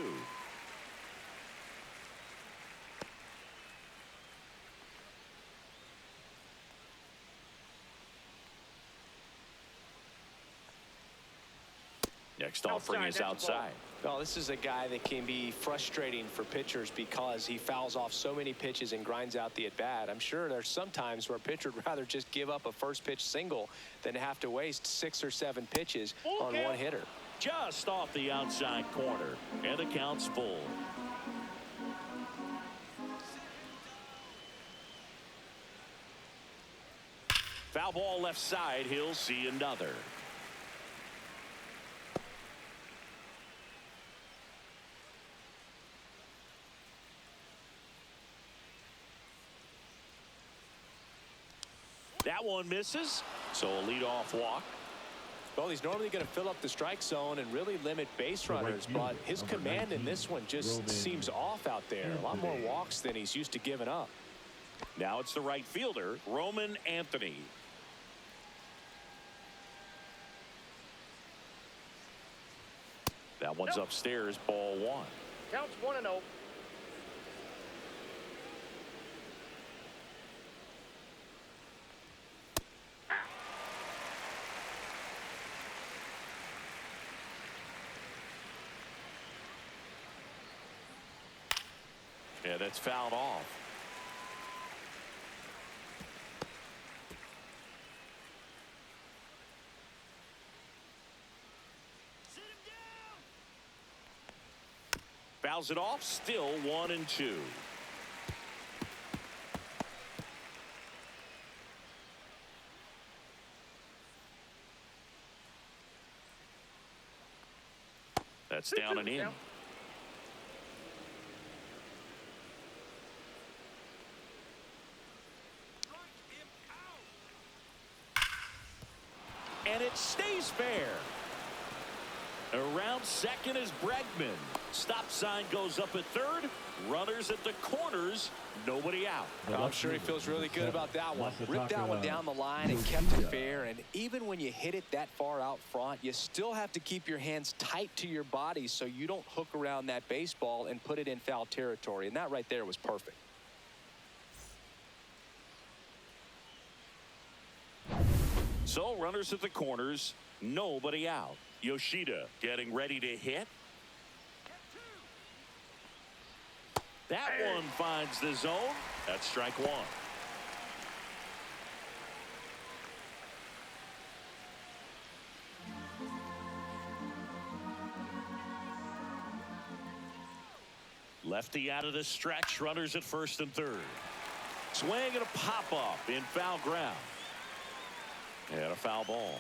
Next offering is outside. Well, this is a guy that can be frustrating for pitchers because he fouls off so many pitches and grinds out the at-bat. I'm sure there's some times where a pitcher would rather just give up a first pitch single than have to waste 6 or 7 pitches on one hitter. Just off the outside corner, and the count's full. Foul ball left side. He'll see another. That one misses, so a leadoff walk. Well, he's normally going to fill up the strike zone and really limit base runners, but his command in this one just seems off out there. A lot more walks than he's used to giving up. Now it's the right fielder, Roman Anthony. That one's upstairs, ball 1. Counts 1-0. Yeah, that's fouled off. Fouls it off, still 1-2. That's down and in. And it stays fair. Around second is Bregman. Stop sign goes up at third. Runners at the corners. Nobody out. I'm sure he feels really good about that one. Ripped that one down the line and kept it fair. And even when you hit it that far out front, you still have to keep your hands tight to your body so you don't hook around that baseball and put it in foul territory. And that right there was perfect. So runners at the corners, nobody out. Yoshida getting ready to hit. That one finds the zone. That's strike 1. Lefty out of the stretch. Runners at first and third. Swing and a pop up in foul ground. And a foul ball.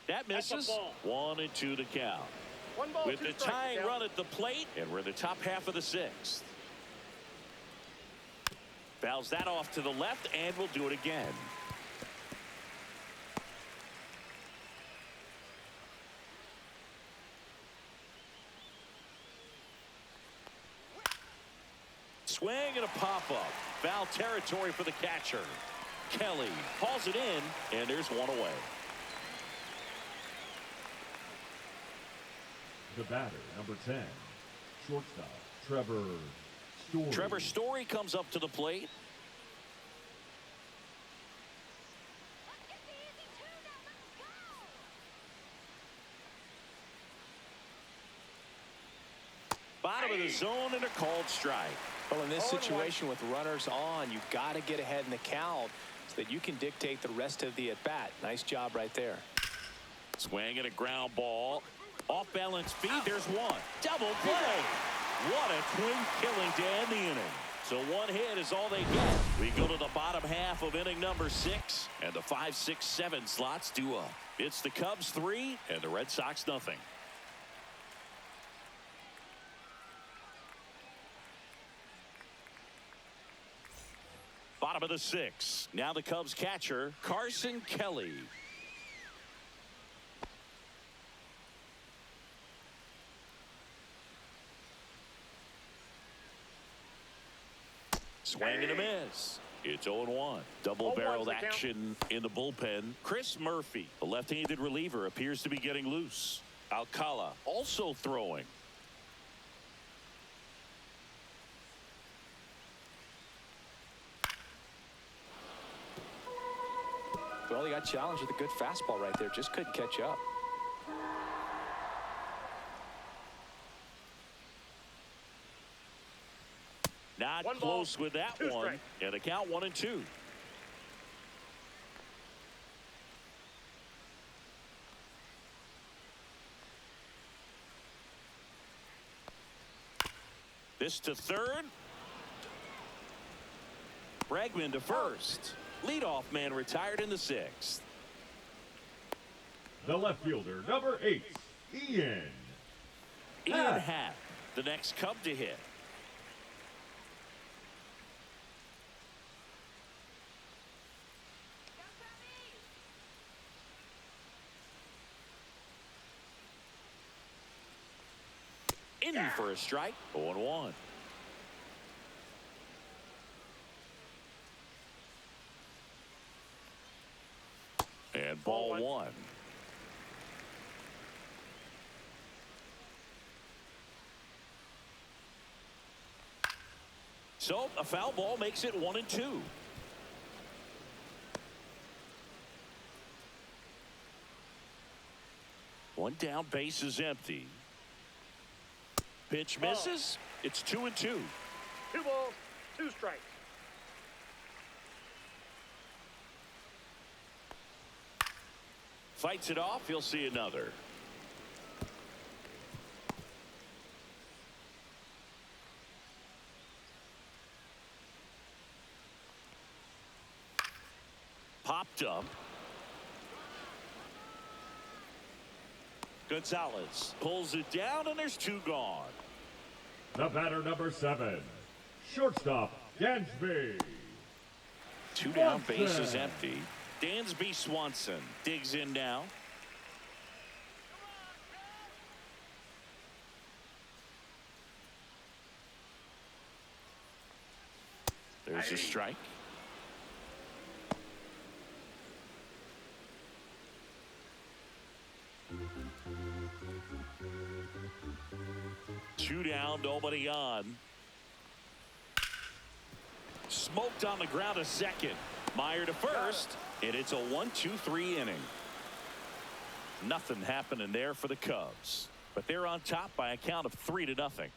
That misses. 1-2 to count. One ball, With two the strikes, tying count. run at the plate, and we're in the top half of the sixth. Fouls that off to the left, and we'll do it again. Swing and a pop-up. Foul territory for the catcher. Kelly hauls it in, and there's one away. The batter, number 10, shortstop, Trevor Story. Trevor Story comes up to the plate. Bottom of the zone and a called strike. Well, in this situation with runners on, you've got to get ahead in the count so that you can dictate the rest of the at-bat. Nice job right there. Swing and a ground ball. Off balance feet. There's one. Double play. What a twin killing to end the inning. So one hit is all they get. We go to the bottom half of inning number 6, and the 5, 6, 7 slots do up. It's the Cubs 3 and the Red Sox nothing. Bottom of the 6. Now the Cubs catcher, Carson Kelly. Swing and a miss. It's 0-1. Double-barreled action in the bullpen. Chris Murphy, the left-handed reliever, appears to be getting loose. Alcala also throwing. Well, he got challenged with a good fastball right there. Just couldn't catch up. Not One close ball, with that two one. strikes. And the count 1-2. This to third. Bregman to first. Leadoff man retired in the 6th. The left fielder, number 8, Ian. Ian Happ, the next Cub to hit. In for a strike. 0-1. And ball one. So a foul ball makes it 1-2. One down, base is empty. Pitch misses. It's 2-2. 2 balls, 2 strikes. Fights it off. He'll see another. Popped up. Gonzalez pulls it down, and there's 2 gone. The batter, number 7, shortstop, Dansby. 2 down, base is empty. Dansby Swanson digs in now. There's a strike. Two down, nobody on. Smoked on the ground, a second. Meyer to first, and it's a 1-2-3 inning. Nothing happening there for the Cubs, but they're on top by a count of 3-0.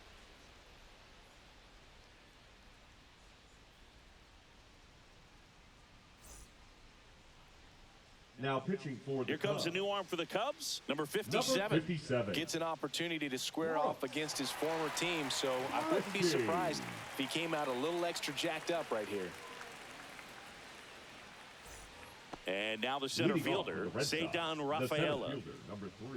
Now pitching for the Here comes a Cubs. new arm for the Cubs, number 57. Number 57. Gets an opportunity to square off against his former team, so I wouldn't be surprised if he came out a little extra jacked up right here. And now the center fielder, Cedar Rafaela.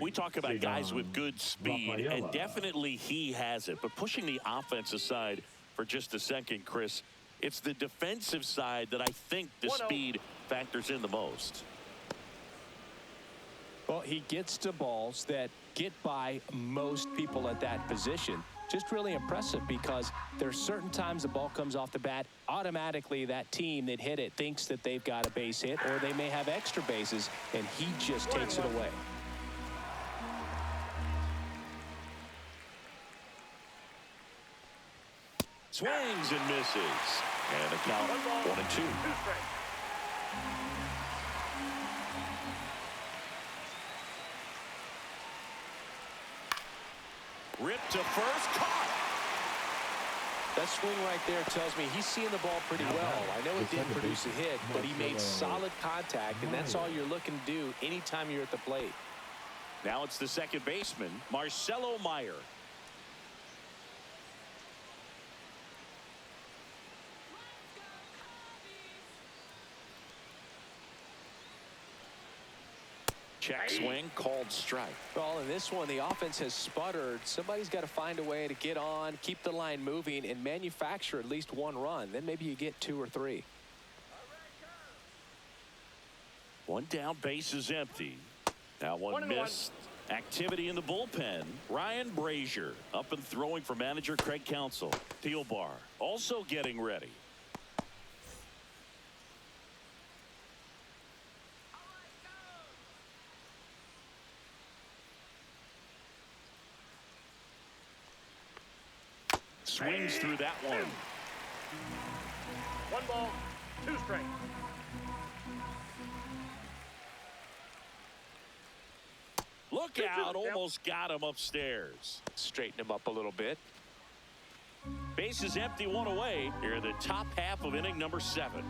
We talk about guys with good speed, and definitely he has it. But pushing the offensive side for just a second, Chris, it's the defensive side that I think the speed factors in the most. Well, he gets to balls that get by most people at that position. Just really impressive because there's certain times the ball comes off the bat, automatically that team that hit it thinks that they've got a base hit or they may have extra bases, and he just takes it away. Swings and misses. And the count 1-2. Ripped to first, caught. That swing right there tells me he's seeing the ball pretty well. I know it didn't produce a hit, but he made solid contact, and that's all you're looking to do anytime you're at the plate. Now it's the second baseman, Marcelo Meyer. Check swing, called strike. Well, in this one, the offense has sputtered. Somebody's got to find a way to get on, keep the line moving, and manufacture at least one run. Then maybe you get 2 or 3. One down, base is empty. Now one missed. Activity in the bullpen. Ryan Brazier up and throwing for manager Craig Counsell. Thielbar also getting ready. Swings through that one. 1 ball, 2 strikes. Look out, almost got him upstairs. Straighten him up a little bit. Base is empty, 1 away. Here in the top half of inning number 7.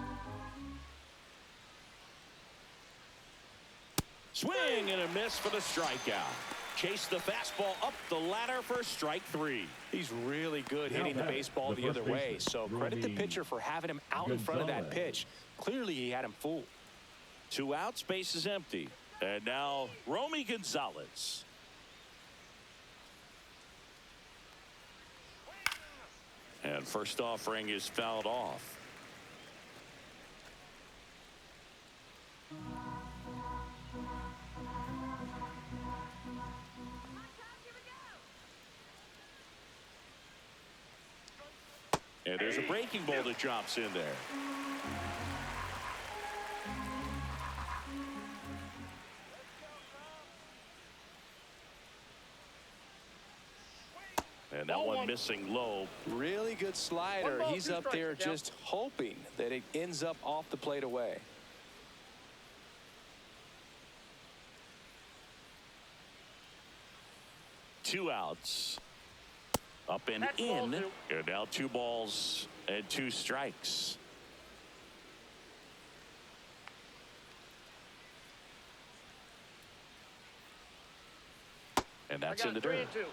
Swing and a miss for the strikeout. Chase the fastball up the ladder for strike 3. He's really good hitting the baseball the other way, so credit the pitcher for having him out in front of that pitch. Clearly he had him fooled. 2 outs, base is empty. And now Romy Gonzalez. And first offering is fouled off. And there's a breaking ball that drops in there. And that one missing low. Really good slider. He's up there just hoping that it ends up off the plate away. Two outs. Up and in. And now 2 balls and 2 strikes. And that's in the dirt. 3-2.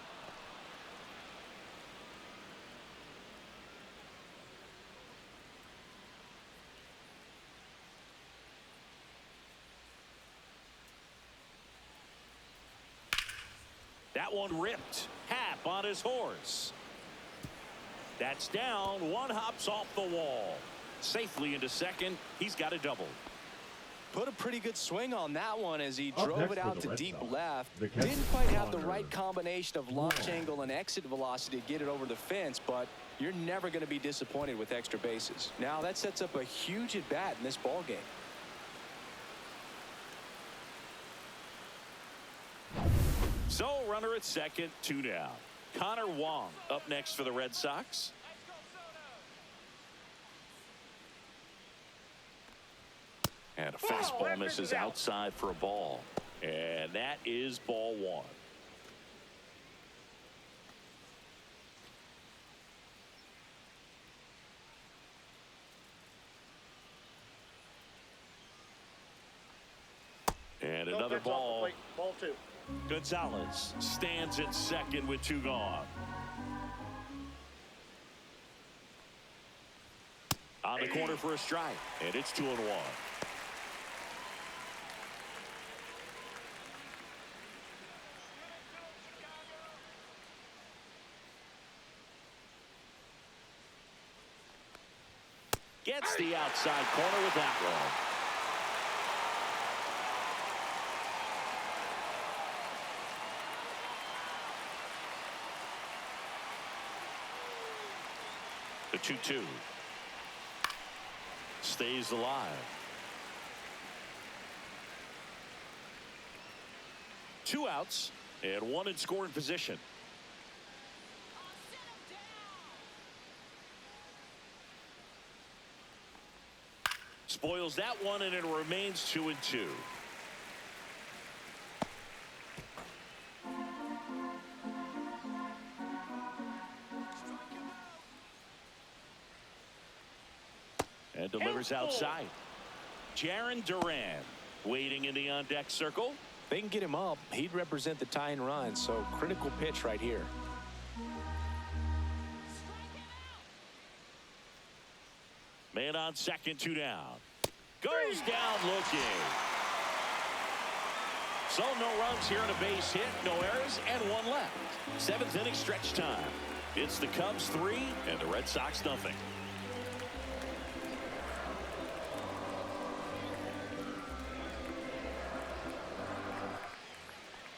That one ripped. Hap on his horse. That's down. 1 hops off the wall. Safely into second. He's got a double. Put a pretty good swing on that one as he drove it out to deep left. The Didn't quite have the right combination of launch angle and exit velocity to get it over the fence, but you're never going to be disappointed with extra bases. Now that sets up a huge at bat in this ball game. So runner at second, 2 down. Connor Wong up next for the Red Sox. And a fastball misses outside for a ball. And that is ball 1. Another pitch off the ball. plate. Ball 2. Gonzalez stands at second with 2 gone. On the corner for a strike, and it's 2-1. Gets the outside corner with that one. The 2-2 stays alive. 2 outs and 1 in scoring position. Spoils that one, and it remains 2-2. And delivers outside. Jarren Duran waiting in the on-deck circle. They can get him up. He'd represent the tying run, so critical pitch right here. Man on second, 2 down. Goes down looking. So no runs here and a base hit, no errors, and 1 left. 7th inning stretch time. It's the Cubs 3 and the Red Sox nothing.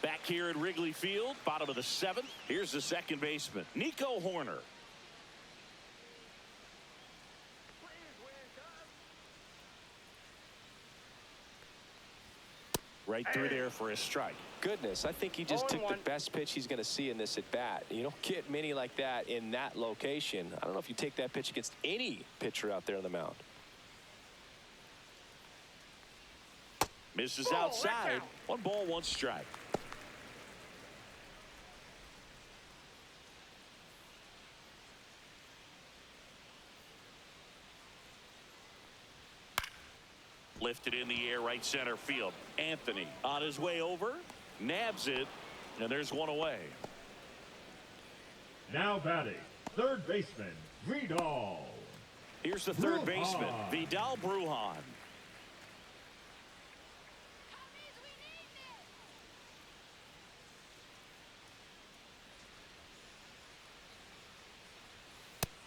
Back here at Wrigley Field, bottom of the 7th. Here's the second baseman, Nico Horner. Right through there for a strike. Goodness, I think he just took the best pitch he's going to see in this at bat. You don't get many like that in that location. I don't know if you take that pitch against any pitcher out there on the mound. Misses outside. 1 ball, 1 strike. Lifted in the air, right center field. Anthony on his way over, nabs it, and there's 1 away. Now batting, third baseman, Vidal. Here's the third baseman, Vidal Brujan.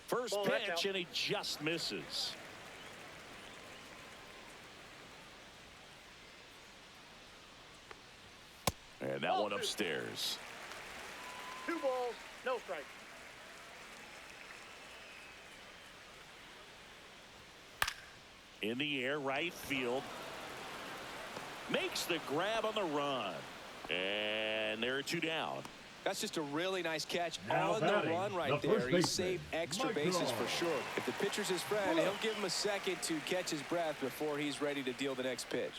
First pitch, and he just misses. And that one upstairs. 2 balls, no strike. In the air, right field. Makes the grab on the run. And there are 2 down. That's just a really nice catch Now on the run right there. He saved extra bases for sure. If the pitcher's his friend, he'll give him a second to catch his breath before he's ready to deal the next pitch.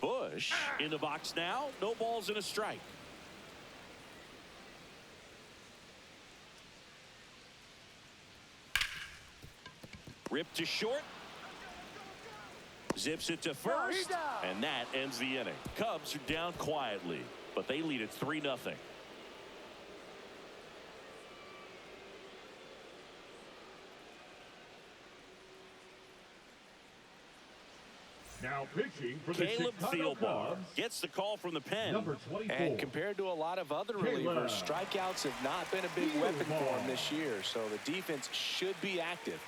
Bush in the box now. No balls and a strike. Ripped to short. Zips it to first. And that ends the inning. Cubs are down quietly, but they lead it 3-0. Now pitching for the Caleb Chicago Thielbar Cubs, gets the call from the pen. number 24. And compared to a lot of other relievers, strikeouts have not been a big weapon for him this year, so the defense should be active.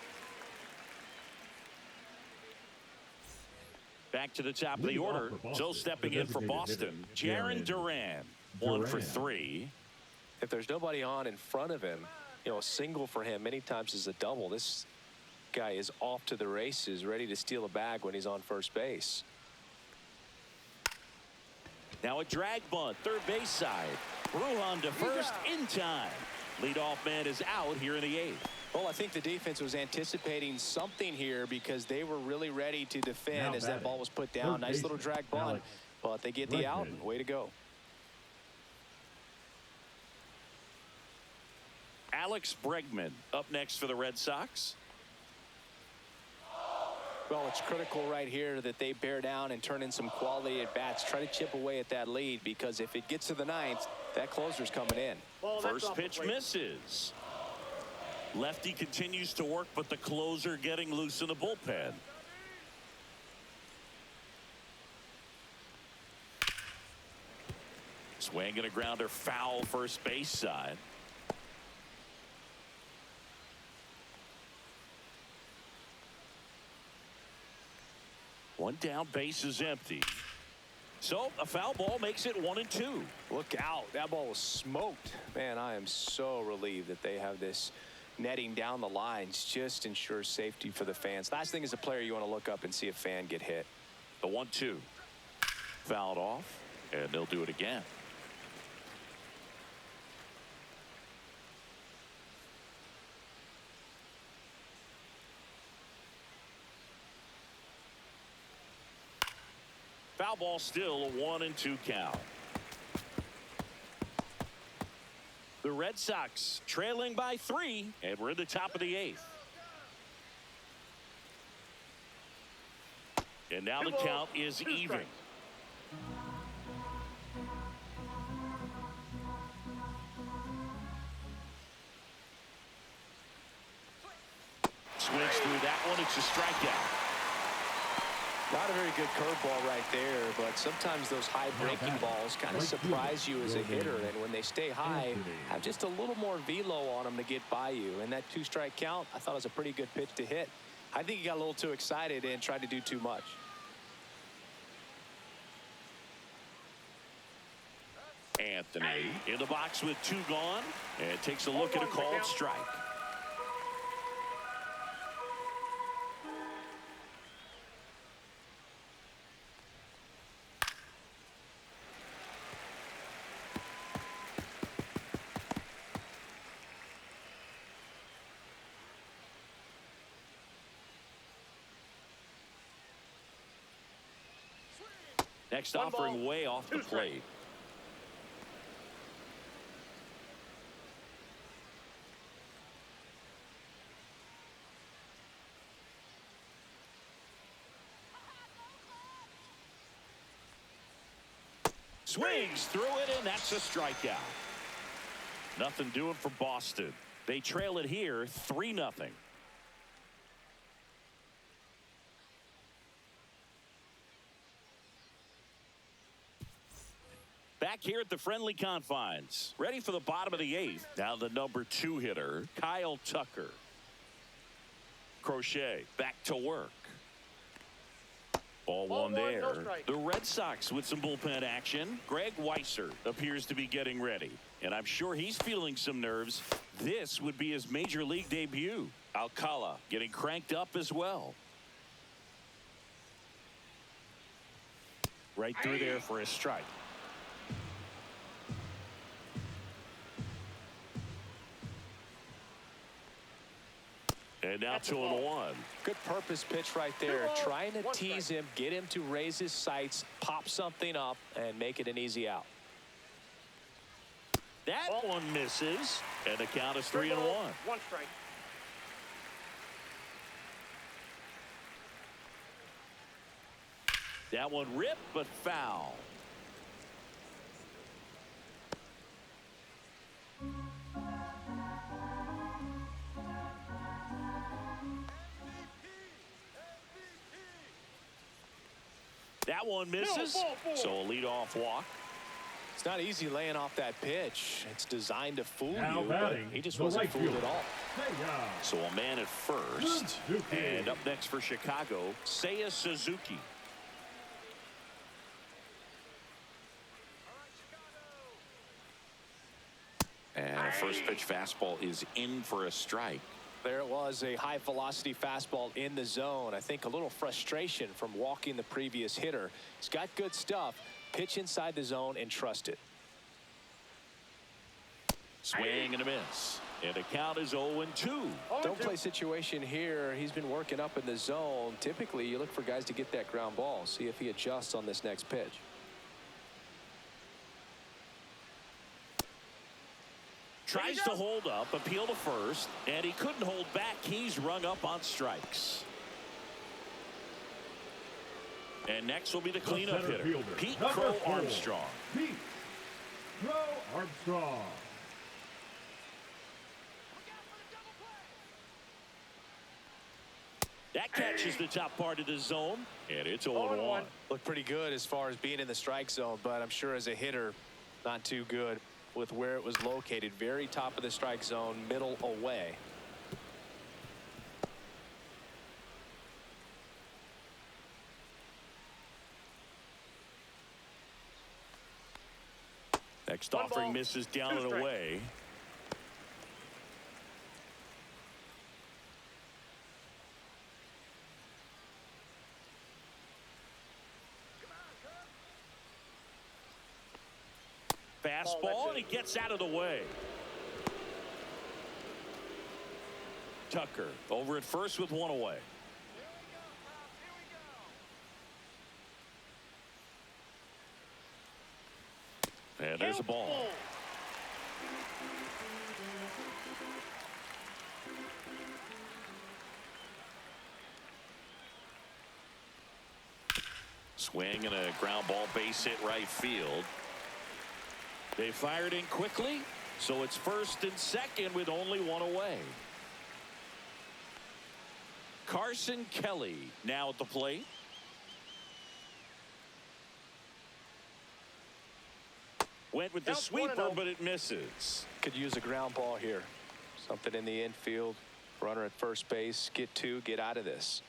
Back to the top of the order. So stepping in for Boston, Jarren Duran. 1 for 3. If there's nobody on in front of him, you know, a single for him many times is a double. This guy is off to the races, ready to steal a bag when he's on first base. Now a drag bunt, third base side. Brujan to first in time. Leadoff man is out here in the 8th. Well, I think the defense was anticipating something here because they were really ready to defend as that ball was put down. Nice little drag bunt, but they get the out. And way to go. Alex Bregman up next for the Red Sox. Well, it's critical right here that they bear down and turn in some quality at bats. Try to chip away at that lead, because if it gets to the ninth, that closer's coming in. First pitch misses. Lefty continues to work, but the closer getting loose in the bullpen. Swing and a grounder foul first base side. One down, base is empty. So a foul ball makes it 1-2. Look out. That ball was smoked. Man, I am so relieved that they have this netting down the lines. Just ensures safety for the fans. Last thing as a player, you want to look up and see a fan get hit. The 1-2. Fouled off, and they'll do it again. Foul ball, still a 1-2 count. The Red Sox trailing by 3, and we're in the top of the 8th. And now the count is even. Swings through that one. It's a strikeout. Not a very good curveball right there, but sometimes those high breaking balls kind of surprise you as a hitter, and when they stay high, have just a little more velo on them to get by you. And that 2-strike count, I thought it was a pretty good pitch to hit. I think he got a little too excited and tried to do too much. Anthony in the box with 2 gone, and takes a look at a called strike. Next offering way off the plate. Swings through it, and that's a strikeout. Nothing doing for Boston. They trail it here 3-0. Back here at the friendly confines, ready for the bottom of the 8th. Now the number 2 hitter, Kyle Tucker. Crochet back to work. Ball one there. The Red Sox with some bullpen action. Greg Weisser appears to be getting ready, and I'm sure he's feeling some nerves. This would be his major league debut. Alcala getting cranked up as well. Right through there for a strike. And now 2-1. Good purpose pitch right there. Trying to tease him, get him to raise his sights, pop something up, and make it an easy out. That one misses, and the count is 3-1. 1 strike. That one ripped, but foul. That one misses, so a leadoff walk. It's not easy laying off that pitch. It's designed to fool Now you, but batting, he just the wasn't right fooled fielder. uh, at all. So a man at first. And up next for Chicago, Seiya Suzuki. And a first pitch fastball is in for a strike. There it was, a high velocity fastball in the zone. I think a little frustration from walking the previous hitter. He's got good stuff. Pitch inside the zone and trust it. Swing and a miss. And the count is 0-2. Don't play situation here. He's been working up in the zone. Typically, you look for guys to get that ground ball. See if he adjusts on this next pitch. Tries to hold up, appeal to first, and he couldn't hold back. He's rung up on strikes. And next will be the cleanup hitter, fielder, Pete number Crow 4, Armstrong. Pete Crow Armstrong. That catches the top part of the zone, and it's 0-1. Looked pretty good as far as being in the strike zone, but I'm sure as a hitter, not too good with where it was located. Very top of the strike zone, middle away. Next offering misses down and away. Fastball, and he gets out of the way. Tucker over at first with one away. And there's a ball. Swing and a ground ball, base hit right field. They fired in quickly, so it's first and second with only one away. Carson Kelly now at the plate. Went with the sweeper, but it misses. Could use a ground ball here. Something in the infield. Runner at first base. Get two. Get out of this.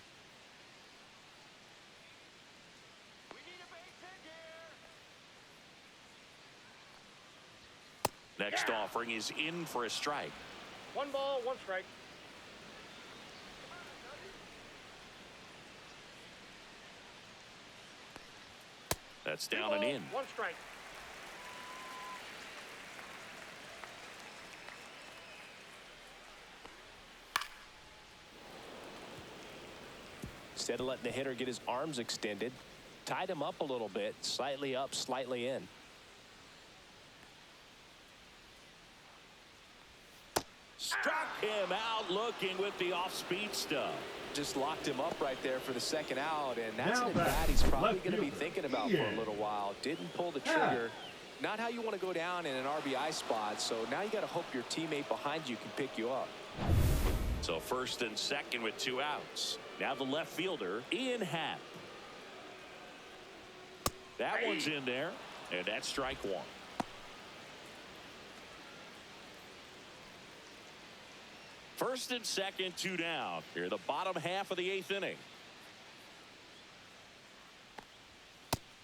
Next offering is in for a strike. 1 ball, 1 strike. That's down and in. 1 strike. Instead of letting the hitter get his arms extended, tied him up a little bit, slightly up, slightly in. Struck him out looking with the off-speed stuff. Just locked him up right there for the second out, and that's Now an at-bat he's probably left going to be fielder, thinking about for a little while. Didn't pull the trigger. Not how you want to go down in an RBI spot, so now you got to hope your teammate behind you can pick you up. So first and second with 2 outs. Now the left fielder, Ian Happ. That one's in there, and that's strike 1. First and second, 2 down. Here, the bottom half of the 8th inning.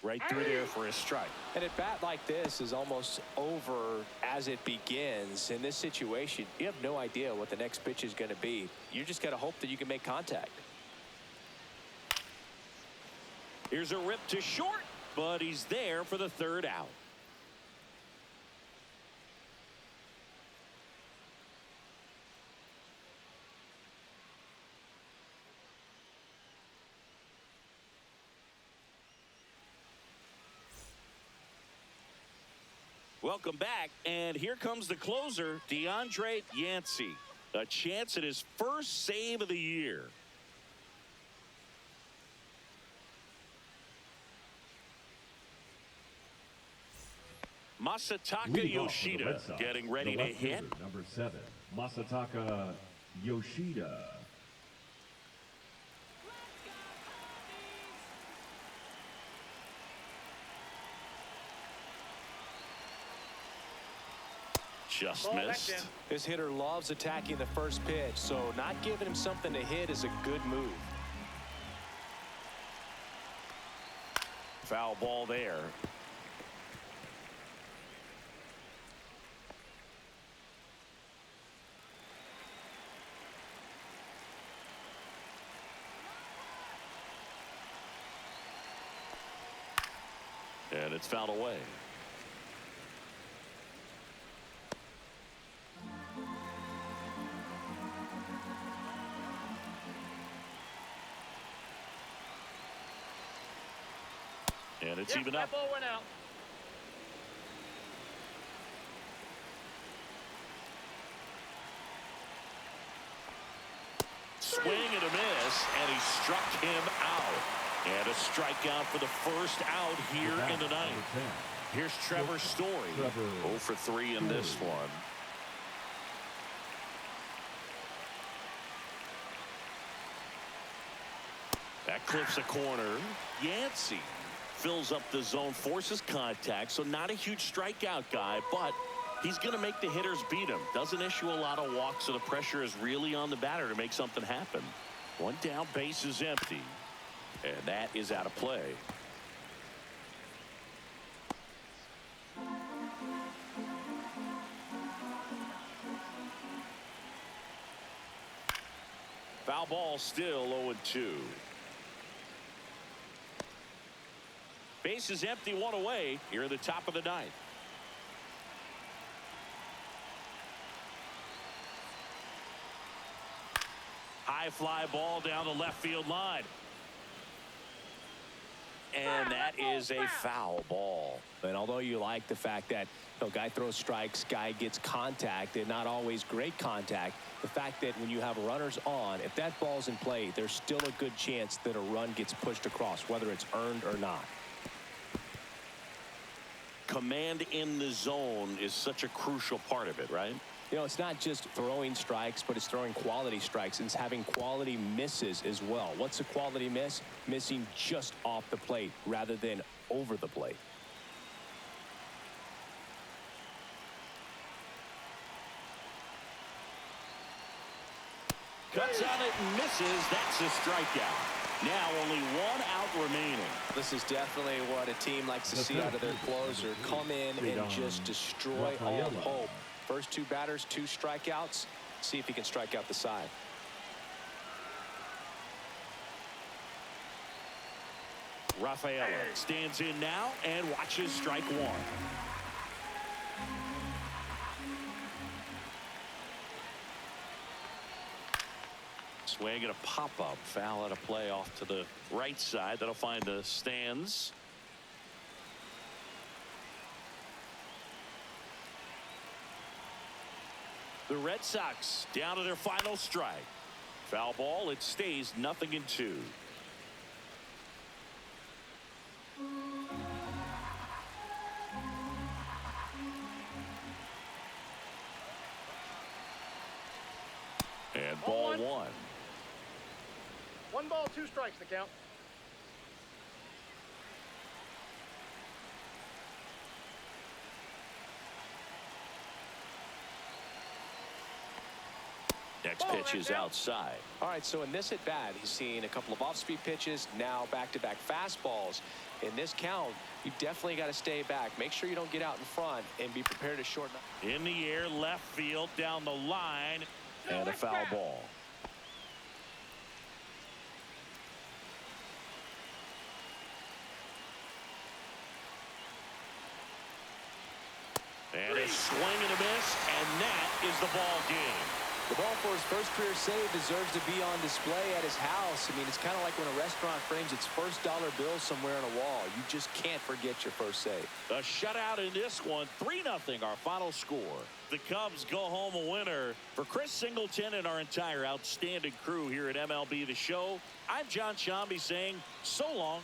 Right through there for a strike. And at bat like this is almost over as it begins. In this situation, you have no idea what the next pitch is going to be. You just got to hope that you can make contact. Here's a rip to short, but he's there for the 3rd out. Welcome back, and here comes the closer, DeAndre Yancey. A chance at his first save of the year. Masataka Yoshida getting ready to hit. Number 7, Masataka Yoshida. Just missed. This hitter loves attacking the first pitch, so not giving him something to hit is a good move. Foul ball there. And it's fouled away. And it's even up. That ball went out. Swing and a miss, and he struck him out. And a strikeout for the first out here in the ninth. Here's Trevor Story. 0 for 3 in this one. That clips a corner. Yancey fills up the zone, forces contact, so not a huge strikeout guy, but he's going to make the hitters beat him. Doesn't issue a lot of walks, so the pressure is really on the batter to make something happen. One down, base is empty, and that is out of play. Foul ball, still 0-2. Base is empty, one away here at the top of the ninth. High fly ball down the left field line. And that is a foul ball. And although you like the fact that guy throws strikes, guy gets contact, and not always great contact, the fact that when you have runners on, if that ball's in play, there's still a good chance that a run gets pushed across, whether it's earned or not. Command in the zone is such a crucial part of it, right? It's not just throwing strikes, but it's throwing quality strikes, and it's having quality misses as well. What's a quality miss? Missing just off the plate rather than over the plate. Cuts on it and misses. That's a strikeout. Now only one out remaining. This is definitely what a team likes to see out of their closer. Come in and just destroy all hope. First two batters, 2 strikeouts. See if he can strike out the side. Rafaela stands in now and watches strike one. Swing and a pop-up. Foul out of play off to the right side. That'll find the stands. The Red Sox down to their final strike. Foul ball. It stays 0-2. And ball 1. 1 ball, 2 strikes to count. Next pitch is outside. All right, so in this at bat, he's seen a couple of off-speed pitches, now back-to-back fastballs. In this count, you definitely got to stay back. Make sure you don't get out in front and be prepared to shorten up. In the air, left field, down the line, and a foul ball. And a swing and a miss, and that is the ball game. The ball for his first career save deserves to be on display at his house. I mean, it's kind of like when a restaurant frames its first dollar bill somewhere on a wall. You just can't forget your first save. A shutout in this one, 3-0 our final score. The Cubs go home a winner. For Chris Singleton and our entire outstanding crew here at MLB The Show, I'm John Shambi saying so long.